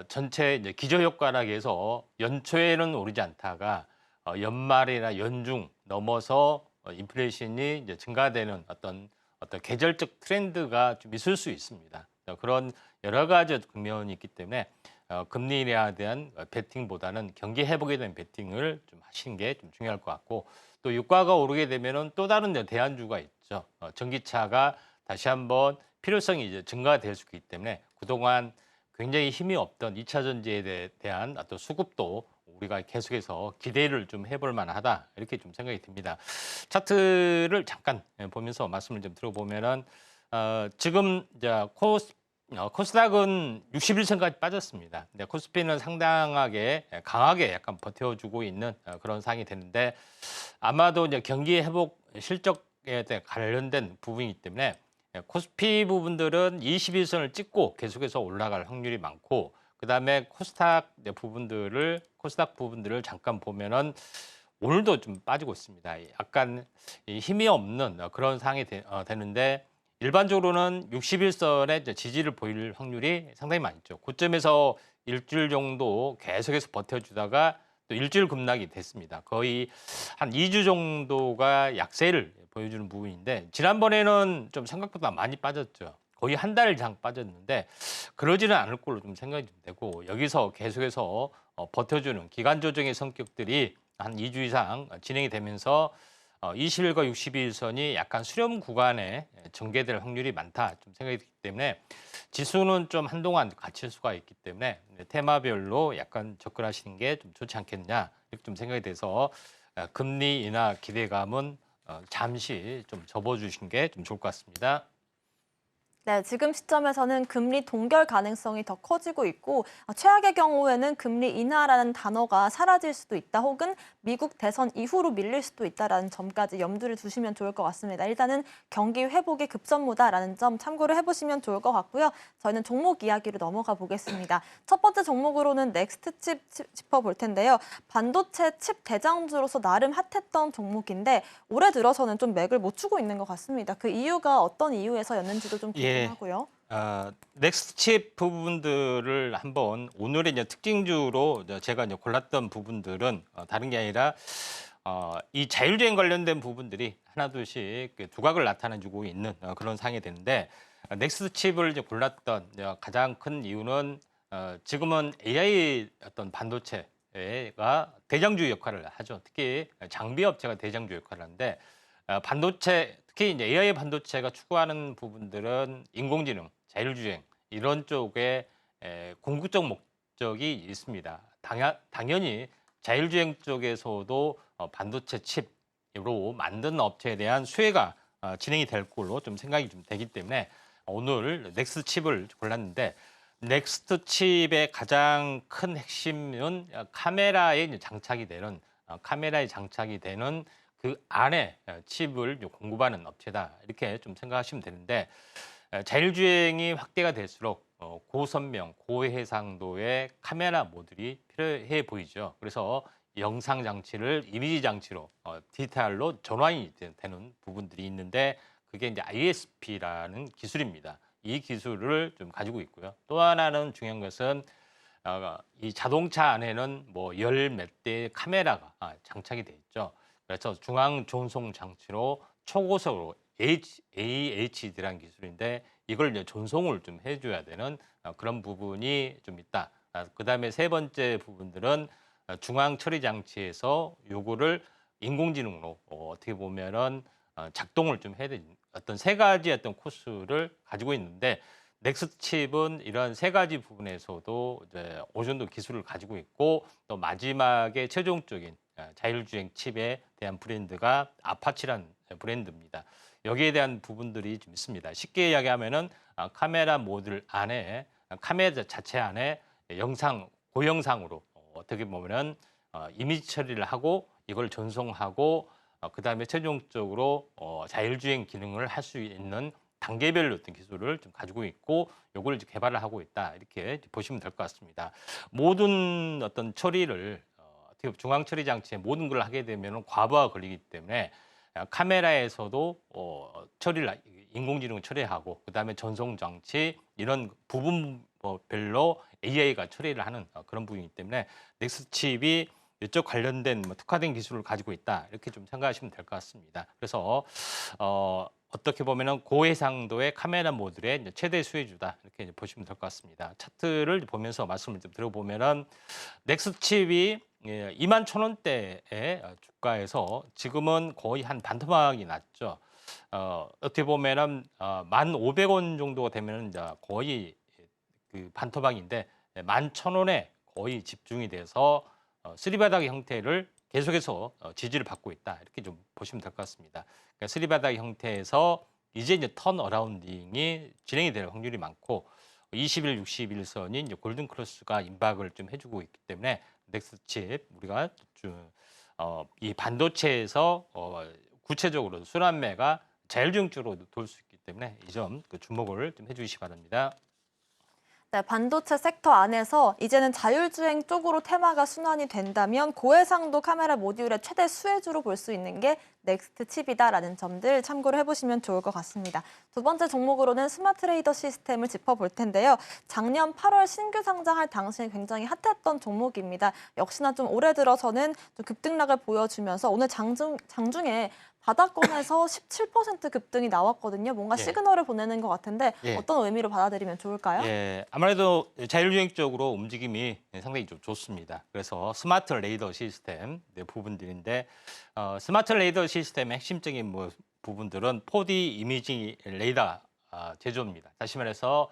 D: 전체 이제 기저효과라고 해서 연초에는 오르지 않다가 연말이나 연중 넘어서 인플레이션이 이제 증가되는 어떤 계절적 트렌드가 좀 있을 수 있습니다. 그런 여러 가지 국면이 있기 때문에 금리 인하에 대한 베팅보다는 경기 회복에 대한 베팅을 좀 하시는 게 좀 중요할 것 같고 또 유가가 오르게 되면은 또 다른 대안주가 있죠. 전기차가 다시 한번 필요성이 이제 증가될 수 있기 때문에 그동안 굉장히 힘이 없던 2차 전지에 대한 어떤 수급도 우리가 계속해서 기대를 좀 해볼 만하다 이렇게 좀 생각이 듭니다. 차트를 잠깐 보면서 말씀을 좀 들어보면은 지금 이제 코스닥은 61선까지 빠졌습니다. 근데 코스피는 상당하게 강하게 약간 버텨주고 있는 그런 상황이 되는데 아마도 이제 경기 회복 실적에 관련된 부분이기 때문에 코스피 부분들은 21선을 찍고 계속해서 올라갈 확률이 많고 그다음에 코스닥 부분들을 잠깐 보면은 오늘도 좀 빠지고 있습니다. 약간 힘이 없는 그런 상황이 되는데 일반적으로는 61선의 지지를 보일 확률이 상당히 많죠. 고점에서 일주일 정도 계속해서 버텨주다가 또 일주일 급락이 됐습니다. 거의 한 2주 정도가 약세를 보여주는 부분인데 지난번에는 좀 생각보다 많이 빠졌죠. 거의 한 달 이상 빠졌는데 그러지는 않을 걸로 좀 생각이 좀 되고 여기서 계속해서 버텨주는 기간 조정의 성격들이 한 2주 이상 진행이 되면서 20일과 60일선이 약간 수렴 구간에 전개될 확률이 많다 좀 생각이 들기 때문에 지수는 좀 한동안 갇힐 수가 있기 때문에 테마별로 약간 접근하시는 게 좀 좋지 않겠냐 이렇게 좀 생각이 돼서 금리 인하 기대감은 잠시 좀 접어주신 게 좀 좋을 것 같습니다.
B: 네, 지금 시점에서는 금리 동결 가능성이 더 커지고 있고 최악의 경우에는 금리 인하라는 단어가 사라질 수도 있다 혹은 미국 대선 이후로 밀릴 수도 있다라는 점까지 염두를 두시면 좋을 것 같습니다. 일단은 경기 회복이 급선무다라는 점 참고를 해보시면 좋을 것 같고요. 저희는 종목 이야기로 넘어가 보겠습니다. 첫 번째 종목으로는 넥스트칩 짚어볼 텐데요. 반도체 칩 대장주로서 나름 핫했던 종목인데 올해 들어서는 좀 맥을 못 추고 있는 것 같습니다. 그 이유가 어떤 이유에서였는지도 좀 하고요.
D: 넥스트칩 부분들을 한번 오늘의 이제 특징주로 제가 이제 골랐던 부분들은 다른 게 아니라 이 자율주행 관련된 부분들이 하나둘씩 두각을 나타내주고 있는 그런 상황이 되는데 넥스트칩을 이제 골랐던 가장 큰 이유는 지금은 AI 어떤 반도체가 대장주 역할을 하죠. 특히 장비 업체가 대장주 역할을 하는데 반도체 특히 이제 AI 반도체가 추구하는 부분들은 인공지능, 자율주행 이런 쪽에 궁극적 목적이 있습니다. 당연히 자율주행 쪽에서도 반도체 칩으로 만든 업체에 대한 수혜가 진행이 될 걸로 좀 생각이 좀 되기 때문에 오늘 넥스트 칩을 골랐는데 넥스트 칩의 가장 큰 핵심은 카메라에 장착이 되는 그 안에 칩을 공급하는 업체다 이렇게 좀 생각하시면 되는데 자율주행이 확대가 될수록 고선명, 고해상도의 카메라 모듈이 필요해 보이죠. 그래서 영상 장치를 이미지 장치로 디지털로 전환이 되는 부분들이 있는데 그게 이제 ISP라는 기술입니다. 이 기술을 좀 가지고 있고요. 또 하나는 중요한 것은 이 자동차 안에는 뭐 열 몇 대의 카메라가 장착이 돼 있죠. 그래서 중앙 전송 장치로 초고속으로 AHD라는 기술인데 이걸 이제 전송을 좀 해줘야 되는 그런 부분이 좀 있다. 그다음에 세 번째 부분들은 중앙 처리 장치에서 요거를 인공지능으로 어떻게 보면은 작동을 좀 해야 되는 어떤 세 가지 어떤 코스를 가지고 있는데 넥스트 칩은 이런 세 가지 부분에서도 이제 어느 정도 기술을 가지고 있고 또 마지막에 최종적인 자율주행 칩에 대한 브랜드가 아파치라는 브랜드입니다. 여기에 대한 부분들이 좀 있습니다. 쉽게 이야기하면은 카메라 모듈 안에 카메라 자체 안에 고영상으로 어떻게 보면은 이미지 처리를 하고 이걸 전송하고 그다음에 최종적으로 자율주행 기능을 할 수 있는 단계별로 어떤 기술을 좀 가지고 있고 요걸 이제 개발을 하고 있다 이렇게 보시면 될 것 같습니다. 모든 어떤 처리를 중앙 처리 장치에 모든 걸 하게 되면 과부하가 걸리기 때문에 카메라에서도 처리를 인공지능 처리하고 그다음에 전송 장치 이런 부분별로 AI가 처리를 하는 그런 부분이기 때문에 넥스트 칩이 이쪽 관련된 특화된 기술을 가지고 있다 이렇게 좀 생각하시면 될 것 같습니다. 그래서 어떻게 보면은 고해상도의 카메라 모듈의 최대 수혜주다 이렇게 보시면 될 것 같습니다. 차트를 보면서 말씀을 좀 들어보면은 넥스트 칩이 21,000원대의 주가에서 지금은 거의 한 반토막이 났죠. 어떻게 보면은 1,500원 정도가 되면은 이제 거의 그 반토막인데 11,000원에 거의 집중이 돼서 쓰리바닥 형태를 계속해서 지지를 받고 있다 이렇게 좀 보시면 될 것 같습니다. 그러니까 쓰리바닥 형태에서 이제 턴어라운딩이 진행이 될 확률이 많고 20일, 60일선인 이제 골든 크로스가 임박을 좀 해주고 있기 때문에 넥스트칩 우리가 이 반도체에서 구체적으로 순환매가 자율주행적으로 돌 수 있기 때문에 이 점 주목을 좀 해주시기 바랍니다.
B: 네, 반도체 섹터 안에서 이제는 자율주행 쪽으로 테마가 순환이 된다면 고해상도 카메라 모듈의 최대 수혜주로 볼 수 있는 게 넥스트 칩이다라는 점들 참고를 해보시면 좋을 것 같습니다. 두 번째 종목으로는 스마트 레이더 시스템을 짚어볼 텐데요. 작년 8월 신규 상장할 당시에 굉장히 핫했던 종목입니다. 역시나 좀 올해 들어서는 좀 급등락을 보여주면서 오늘 장중에 바닥권에서 17% 급등이 나왔거든요. 뭔가
D: 예.
B: 시그널을 보내는 것 같은데
D: 예.
B: 어떤 의미로 받아들이면 좋을까요?
D: 예, 아무래도 자율주행 쪽으로 움직임이 상당히 좀 좋습니다. 그래서 스마트 레이더 시스템 부분들인데 스마트 레이더 시스템의 핵심적인 부분들은 4D 이미징 레이더 제조입니다. 다시 말해서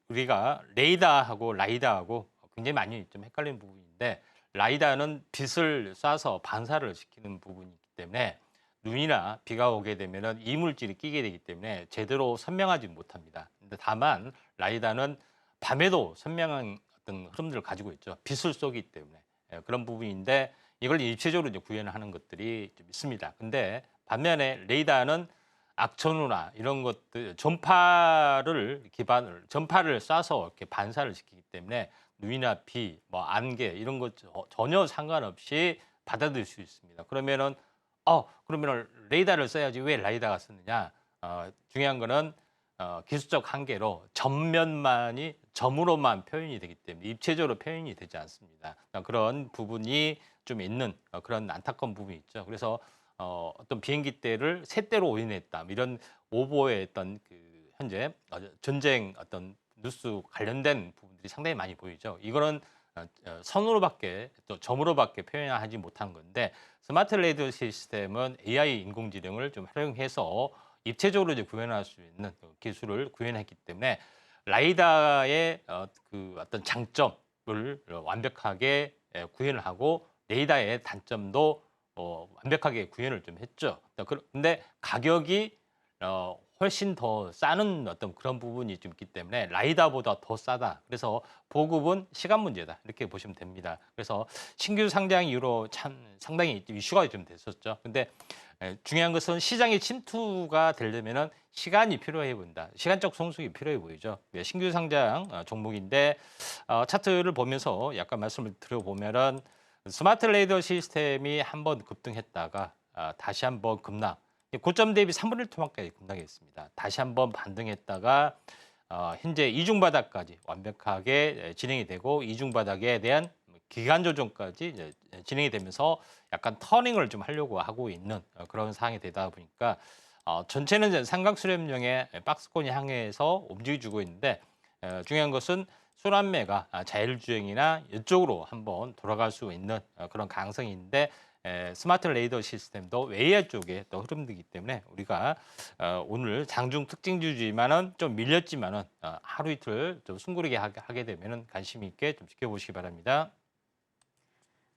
D: 우리가 레이더하고 라이다하고 굉장히 많이 좀 헷갈리는 부분인데 라이다는 빛을 쏴서 반사를 시키는 부분이 있기 때문에 눈이나 비가 오게 되면 이물질이 끼게 되기 때문에 제대로 선명하지 못합니다. 근데 다만 라이다는 밤에도 선명한 어떤 흐름들을 가지고 있죠. 빛을 쏘기 때문에 그런 부분인데 이걸 입체적으로 이제 구현을 하는 것들이 좀 있습니다. 근데 반면에 레이다는 악천후나 이런 것들 전파를 쏴서 이렇게 반사를 시키기 때문에 눈이나 비, 안개 이런 것 전혀 상관없이 받아들일 수 있습니다. 그러면은 레이더를 써야지 왜 라이다가 쓰느냐? 중요한 거는 기술적 한계로 전면만이 점으로만 표현이 되기 때문에 입체적으로 표현이 되지 않습니다. 그런 부분이 좀 있는 그런 안타까운 부분이 있죠. 그래서 어떤 비행기 때를 새 때로 오인했다 이런 오보의 어떤 현재 전쟁 어떤 뉴스 관련된 부분들이 상당히 많이 보이죠. 이거는 선으로밖에 또 점으로밖에 표현하지 못한 건데 스마트 레이더 시스템은 AI 인공지능을 좀 활용해서 입체적으로 이제 구현할 수 있는 기술을 구현했기 때문에 라이다의 어떤 장점을 완벽하게 구현을 하고 레이더의 단점도 완벽하게 구현을 좀 했죠. 근데 가격이 훨씬 더 싸는 어떤 그런 부분이 좀 있기 때문에 라이다보다 더 싸다. 그래서 보급은 시간 문제다. 이렇게 보시면 됩니다. 그래서 신규 상장 이후로 참 상당히 이슈가 좀 됐었죠. 근데 중요한 것은 시장의 침투가 되려면은 시간이 필요해 보인다. 시간적 성숙이 필요해 보이죠. 신규 상장 종목인데 차트를 보면서 약간 말씀을 드려보면은 스마트 레이더 시스템이 한번 급등했다가 다시 한번 급락. 고점 대비 3분의 1 토막까지 급락했습니다. 다시 한번 반등했다가 현재 이중바닥까지 완벽하게 진행이 되고 이중바닥에 대한 기간 조정까지 진행이 되면서 약간 터닝을 좀 하려고 하고 있는 그런 상황이 되다 보니까 전체는 삼각수렴형의 박스권이 향해서 움직여주고 있는데 중요한 것은 순환매가 자율주행이나 이쪽으로 한번 돌아갈 수 있는 그런 가능성이 있는데 스마트 레이더 시스템도 외야 쪽에 또 흐름이기 때문에 우리가 오늘 장중 특징주지만은 좀 밀렸지만은 하루 이틀 좀 숨고르게 하게 되면은 관심 있게 좀 지켜보시기 바랍니다.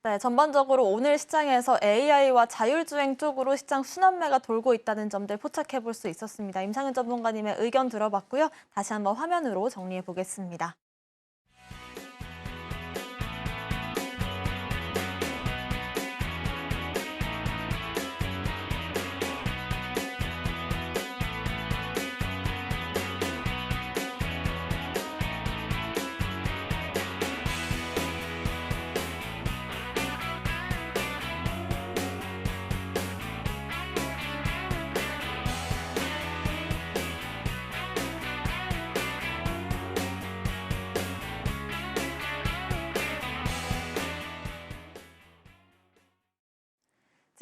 B: 네, 전반적으로 오늘 시장에서 AI와 자율주행 쪽으로 시장 순환매가 돌고 있다는 점들 포착해 볼 수 있었습니다. 임상현 전문가님의 의견 들어봤고요. 다시 한번 화면으로 정리해 보겠습니다.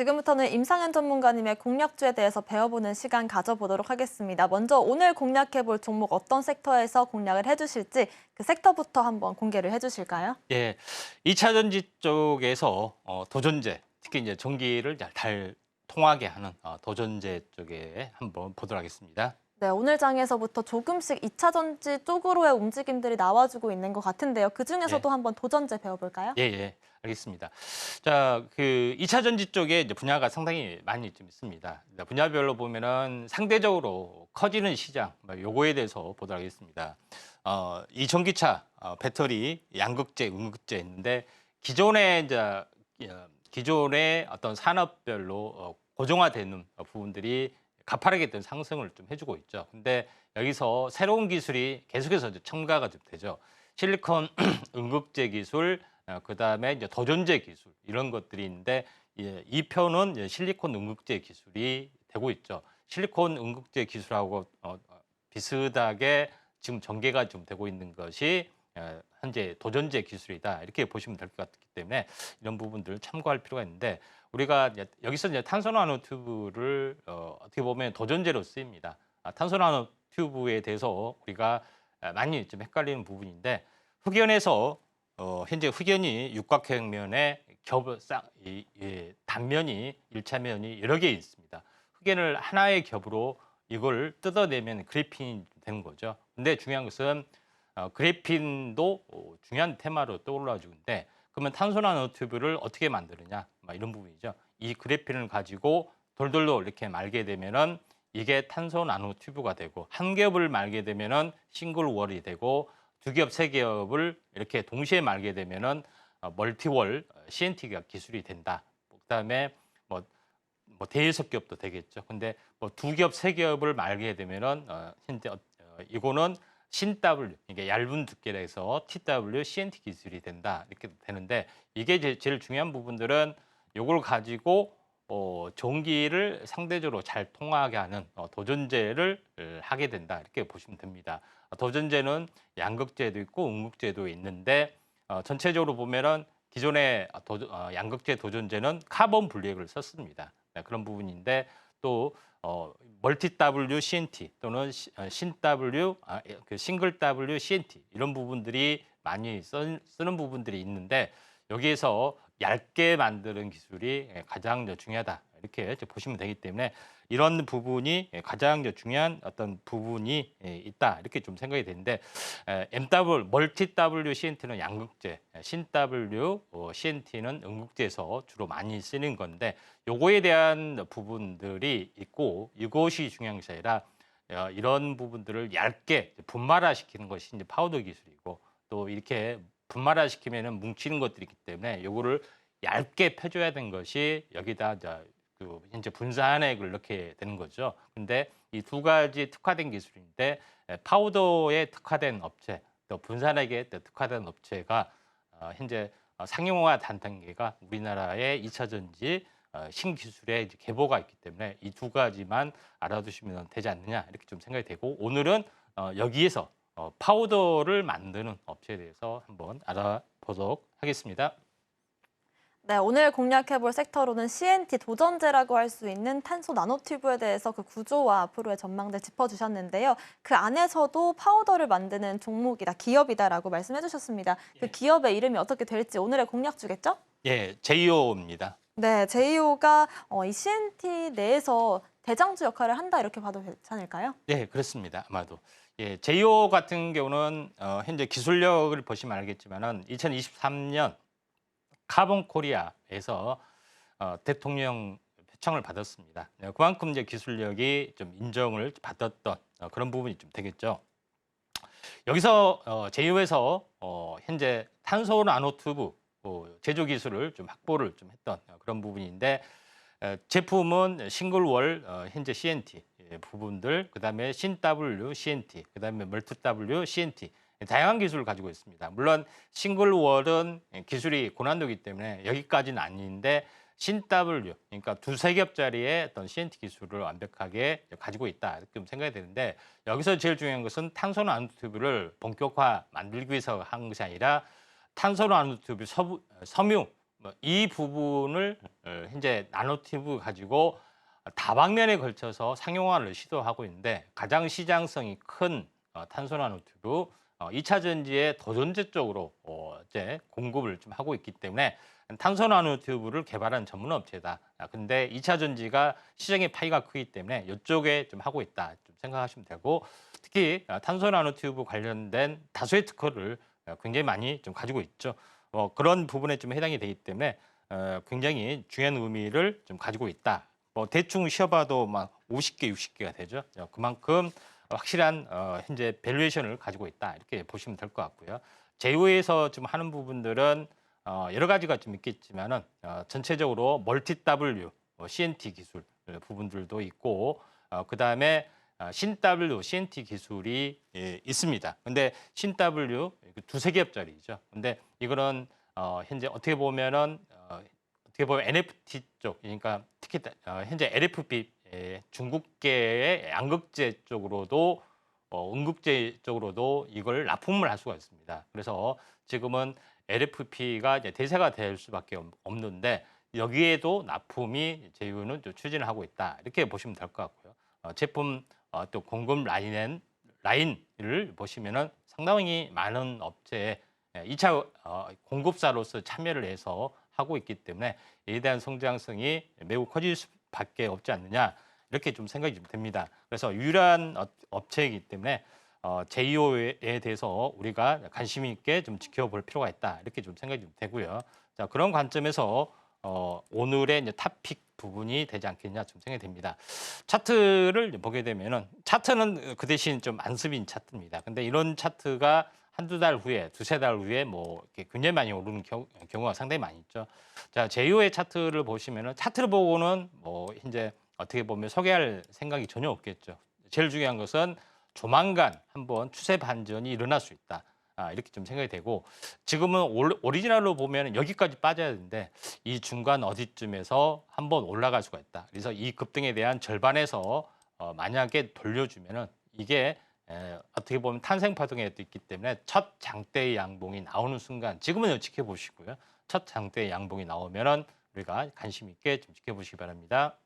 B: 지금부터는 임상현 전문가님의 공략주에 대해서 배워보는 시간 가져보도록 하겠습니다. 먼저 오늘 공략해볼 종목 어떤 섹터에서 공략을 해주실지 그 섹터부터 한번 공개를 해주실까요?
D: 예, 2차 전지 쪽에서 도전제, 특히 이제 전기를 잘 통하게 하는 도전제 쪽에 한번 보도록 하겠습니다.
B: 네, 오늘 장에서부터 조금씩 2차 전지 쪽으로의 움직임들이 나와주고 있는 것 같은데요. 그중에서도 한번 도전제 배워볼까요?
D: 예, 예. 알겠습니다. 자, 그 2차 전지 쪽에 이제 분야가 상당히 많이 좀 있습니다. 분야별로 보면은 상대적으로 커지는 시장, 요거에 대해서 보도록 하겠습니다. 이 전기차, 배터리, 양극재, 음극재 있는데 기존의 어떤 산업별로 고정화되는 부분들이 가파르게 어떤 상승을 좀 해주고 있죠. 근데 여기서 새로운 기술이 계속해서 이제 첨가가 좀 되죠. 실리콘 음극재 기술, 그다음에 이제 도전제 기술 이런 것들이 있는데 이 표는 이제 실리콘 음극재 기술이 되고 있죠. 실리콘 음극재 기술하고 비슷하게 지금 전개가 좀 되고 있는 것이 현재 도전제 기술이다 이렇게 보시면 될 것 같기 때문에 이런 부분들을 참고할 필요가 있는데 우리가 여기서 이제 탄소 나노 튜브를 어떻게 보면 도전제로 쓰입니다. 탄소 나노 튜브에 대해서 우리가 많이 좀 헷갈리는 부분인데 흑연에서 현재 흑연이 육각형면에 단면이 일차면이 여러 개 있습니다. 흑연을 하나의 겹으로 이걸 뜯어내면 그래핀이 되는 거죠. 근데 중요한 것은 그래핀도 중요한 테마로 떠올라주는데 그러면 탄소 나노 튜브를 어떻게 만드느냐 이런 부분이죠. 이 그래핀을 가지고 돌돌돌 이렇게 말게 되면은 이게 탄소 나노 튜브가 되고 한 겹을 말게 되면은 싱글 월이 되고 두 겹, 세 겹을 이렇게 동시에 말게 되면은 멀티월 CNT가 기술이 된다. 그다음에 뭐 대여섯 겹도 되겠죠. 근데 뭐 두 겹, 세 겹을 말게 되면은 현재 이거는 신W, 이게 얇은 두께라 해서 TW, CNT 기술이 된다. 이렇게 되는데 이게 제일 중요한 부분들은 이걸 가지고 전기를 상대적으로 잘 통하게 하는 도전제를 하게 된다. 이렇게 보시면 됩니다. 도전제는 양극재도 있고 음극재도 있는데 전체적으로 보면은 기존의 양극재 도전제는 카본 분리액을 썼습니다. 네, 그런 부분인데 또 멀티 W CNT 또는 싱글 W CNT 이런 부분들이 많이 쓰는 부분들이 있는데 여기에서 얇게 만드는 기술이 가장 중요하다 이렇게 보시면 되기 때문에 이런 부분이 가장 중요한 어떤 부분이 있다 이렇게 좀 생각이 되는데 멀티 W CNT는 양극재, 신 W CNT는 음극재에서 주로 많이 쓰는 건데 요거에 대한 부분들이 있고 이것이 중요한 것이 아니라 이런 부분들을 얇게 분말화시키는 것이 이제 파우더 기술이고 또 이렇게 분말화시키면은 뭉치는 것들이 있기 때문에 요거를 얇게 펴줘야 되는 것이 여기다 현재 분산액을 넣게 되는 거죠. 근데 이 두 가지 특화된 기술인데 파우더에 특화된 업체, 또 분산액에 특화된 업체가 현재 상용화 단계가 우리나라의 2차 전지 신기술의 계보가 있기 때문에 이 두 가지만 알아두시면 되지 않느냐 이렇게 좀 생각이 되고 오늘은 여기에서 파우더를 만드는 업체에 대해서 한번 알아보도록 하겠습니다.
B: 네, 오늘 공략해볼 섹터로는 CNT 도전제라고 할 수 있는 탄소 나노튜브에 대해서 그 구조와 앞으로의 전망들 짚어주셨는데요. 그 안에서도 파우더를 만드는 종목이다, 기업이다라고 말씀해 주셨습니다. 그 기업의 이름이 어떻게 될지 오늘의 공략주겠죠?
D: 예, 제이오입니다.
B: 네, 제이오가 이 CNT 내에서 대장주 역할을 한다 이렇게 봐도 괜찮을까요?
D: 네, 그렇습니다. 아마도. 예, 제이오 같은 경우는 현재 기술력을 보시면 알겠지만은 2023년 카본 코리아에서 대통령 표창을 받았습니다. 그만큼 이제 기술력이 좀 인정을 받았던 그런 부분이 좀 되겠죠. 여기서 제이오에서 현재 탄소 나노 튜브 제조 기술을 좀 확보를 좀 했던 그런 부분인데 제품은 싱글월 현재 CNT 부분들, 그다음에 신 W CNT, 그다음에 멀티 W CNT 다양한 기술을 가지고 있습니다. 물론 싱글월은 기술이 고난도이기 때문에 여기까지는 아닌데 신 W, 그러니까 두세 겹짜리의 어떤 CNT 기술을 완벽하게 가지고 있다 이렇게 좀 생각이 되는데 여기서 제일 중요한 것은 탄소 나노튜브를 본격화 만들기 위해서 한 것이 아니라 탄소 나노튜브 섬유 이 부분을 현재 나노튜브 가지고 다방면에 걸쳐서 상용화를 시도하고 있는데 가장 시장성이 큰 탄소 나노튜브 2차 전지의 도전제 쪽으로 이제 공급을 좀 하고 있기 때문에 탄소 나노튜브를 개발한 전문 업체다. 근데 2차 전지가 시장의 파이가 크기 때문에 이쪽에 좀 하고 있다. 좀 생각하시면 되고 특히 탄소 나노튜브 관련된 다수의 특허를 굉장히 많이 좀 가지고 있죠. 그런 부분에 좀 해당이 되기 때문에 굉장히 중요한 의미를 좀 가지고 있다. 대충 쉬어봐도 막 50개, 60개가 되죠. 그만큼 확실한 현재 밸류에이션을 가지고 있다. 이렇게 보시면 될 것 같고요. 제휴에서 좀 하는 부분들은 여러 가지가 좀 있겠지만은 전체적으로 멀티 W, CNT 기술 부분들도 있고 그다음에 신W, CNT 기술이 있습니다. 근데 신W 두세 기업짜리죠. 근데 이거는 현재 어떻게 보면 NFT 쪽, 그러니까 특히 현재 LFP 중국계의 양극재 쪽으로도 음극재 쪽으로도 이걸 납품을 할 수가 있습니다. 그래서 지금은 LFP가 이제 대세가 될 수밖에 없는데 여기에도 납품이 제휴는 좀 추진을 하고 있다. 이렇게 보시면 될 것 같고요. 제품 또 공급 라인을 보시면은 상당히 많은 업체에 2차 공급사로서 참여를 해서 하고 있기 때문에 이에 대한 성장성이 매우 커질 수밖에 없지 않느냐 이렇게 좀 생각이 좀 됩니다. 그래서 유일한 업체이기 때문에 제이오에 대해서 우리가 관심 있게 좀 지켜볼 필요가 있다 이렇게 좀 생각이 좀 되고요. 자, 그런 관점에서 오늘의 이제 탑픽 부분이 되지 않겠냐 좀 생각이 됩니다. 차트를 보게 되면은 차트는 그 대신 좀 안습인 차트입니다. 근데 이런 차트가 한두 달 후에, 두세 달 후에 뭐 이렇게 굉장히 많이 오르는 경우가 상당히 많이 있죠. 자, 제휴의 차트를 보시면은 차트를 보고는 뭐 현재 어떻게 보면 소개할 생각이 전혀 없겠죠. 제일 중요한 것은 조만간 한번 추세 반전이 일어날 수 있다. 이렇게 좀 생각이 되고 지금은 오리지널로 보면 여기까지 빠져야 되는데 이 중간 어디쯤에서 한번 올라갈 수가 있다. 그래서 이 급등에 대한 절반에서 만약에 돌려주면은 이게 어떻게 보면 탄생 파동에 있기 때문에 첫 장대의 양봉이 나오는 순간 지금은 지켜보시고요. 첫 장대의 양봉이 나오면은 우리가 관심 있게 좀 지켜보시기 바랍니다.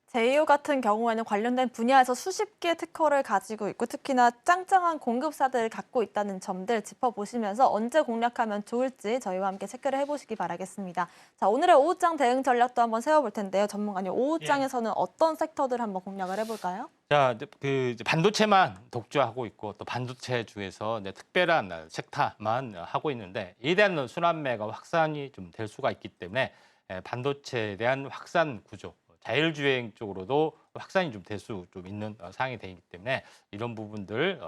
B: 제이오 같은 경우에는 관련된 분야에서 수십 개의 특허를 가지고 있고 특히나 짱짱한 공급사들을 갖고 있다는 점들 짚어보시면서 언제 공략하면 좋을지 저희와 함께 체크를 해보시기 바라겠습니다. 자, 오늘의 오후장 대응 전략도 한번 세워볼 텐데요. 전문가님, 오후장에서는 어떤 섹터들 한번 공략을 해볼까요?
D: 자, 그 반도체만 독주하고 있고 또 반도체 중에서 특별한 섹터만 하고 있는데 이에 대한 순환매가 확산이 좀 될 수가 있기 때문에 반도체에 대한 확산 구조, 자율주행 쪽으로도 확산이 좀 될 수 좀 있는 상황이 되기 때문에 이런 부분들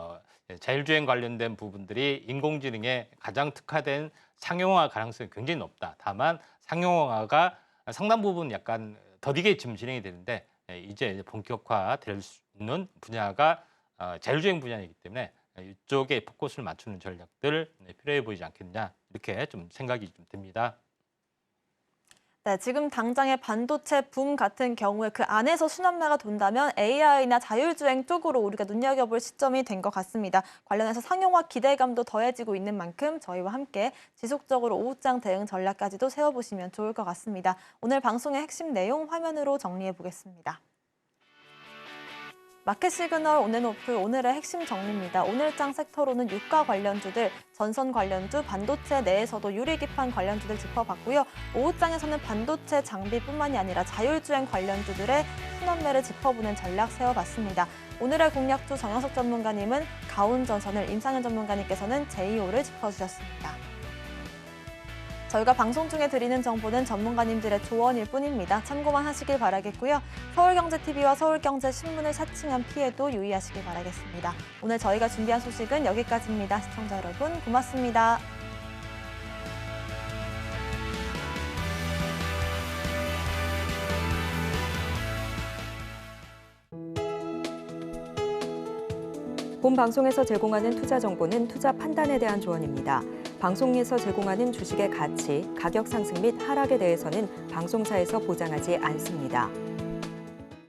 D: 자율주행 관련된 부분들이 인공지능에 가장 특화된 상용화 가능성이 굉장히 높다. 다만 상용화가 상당 부분 약간 더디게 지금 진행이 되는데 이제 본격화될 수 있는 분야가 자율주행 분야이기 때문에 이쪽에 포커스를 맞추는 전략들 필요해 보이지 않겠냐 이렇게 좀 생각이 좀 됩니다.
B: 네, 지금 당장의 반도체 붐 같은 경우에 그 안에서 순환매가 돈다면 AI나 자율주행 쪽으로 우리가 눈여겨볼 시점이 된 것 같습니다. 관련해서 상용화 기대감도 더해지고 있는 만큼 저희와 함께 지속적으로 오후장 대응 전략까지도 세워보시면 좋을 것 같습니다. 오늘 방송의 핵심 내용 화면으로 정리해 보겠습니다. 마켓 시그널 온앤오프 오늘의 핵심 정리입니다. 오늘장 섹터로는 유가 관련주들, 전선 관련주, 반도체 내에서도 유리기판 관련주들 짚어봤고요. 오후장에서는 반도체 장비뿐만이 아니라 자율주행 관련주들의 순환매를 짚어보는 전략 세워봤습니다. 오늘의 공략주 정영석 전문가님은 가온전선을, 임상현 전문가님께서는 제이오를 짚어주셨습니다. 저희가 방송 중에 드리는 정보는 전문가님들의 조언일 뿐입니다. 참고만 하시길 바라겠고요. 서울경제TV와 서울경제신문을 사칭한 피해도 유의하시길 바라겠습니다. 오늘 저희가 준비한 소식은 여기까지입니다. 시청자 여러분 고맙습니다.
A: 본 방송에서 제공하는 투자 정보는 투자 판단에 대한 조언입니다. 방송에서 제공하는 주식의 가치, 가격 상승 및 하락에 대해서는 방송사에서 보장하지 않습니다.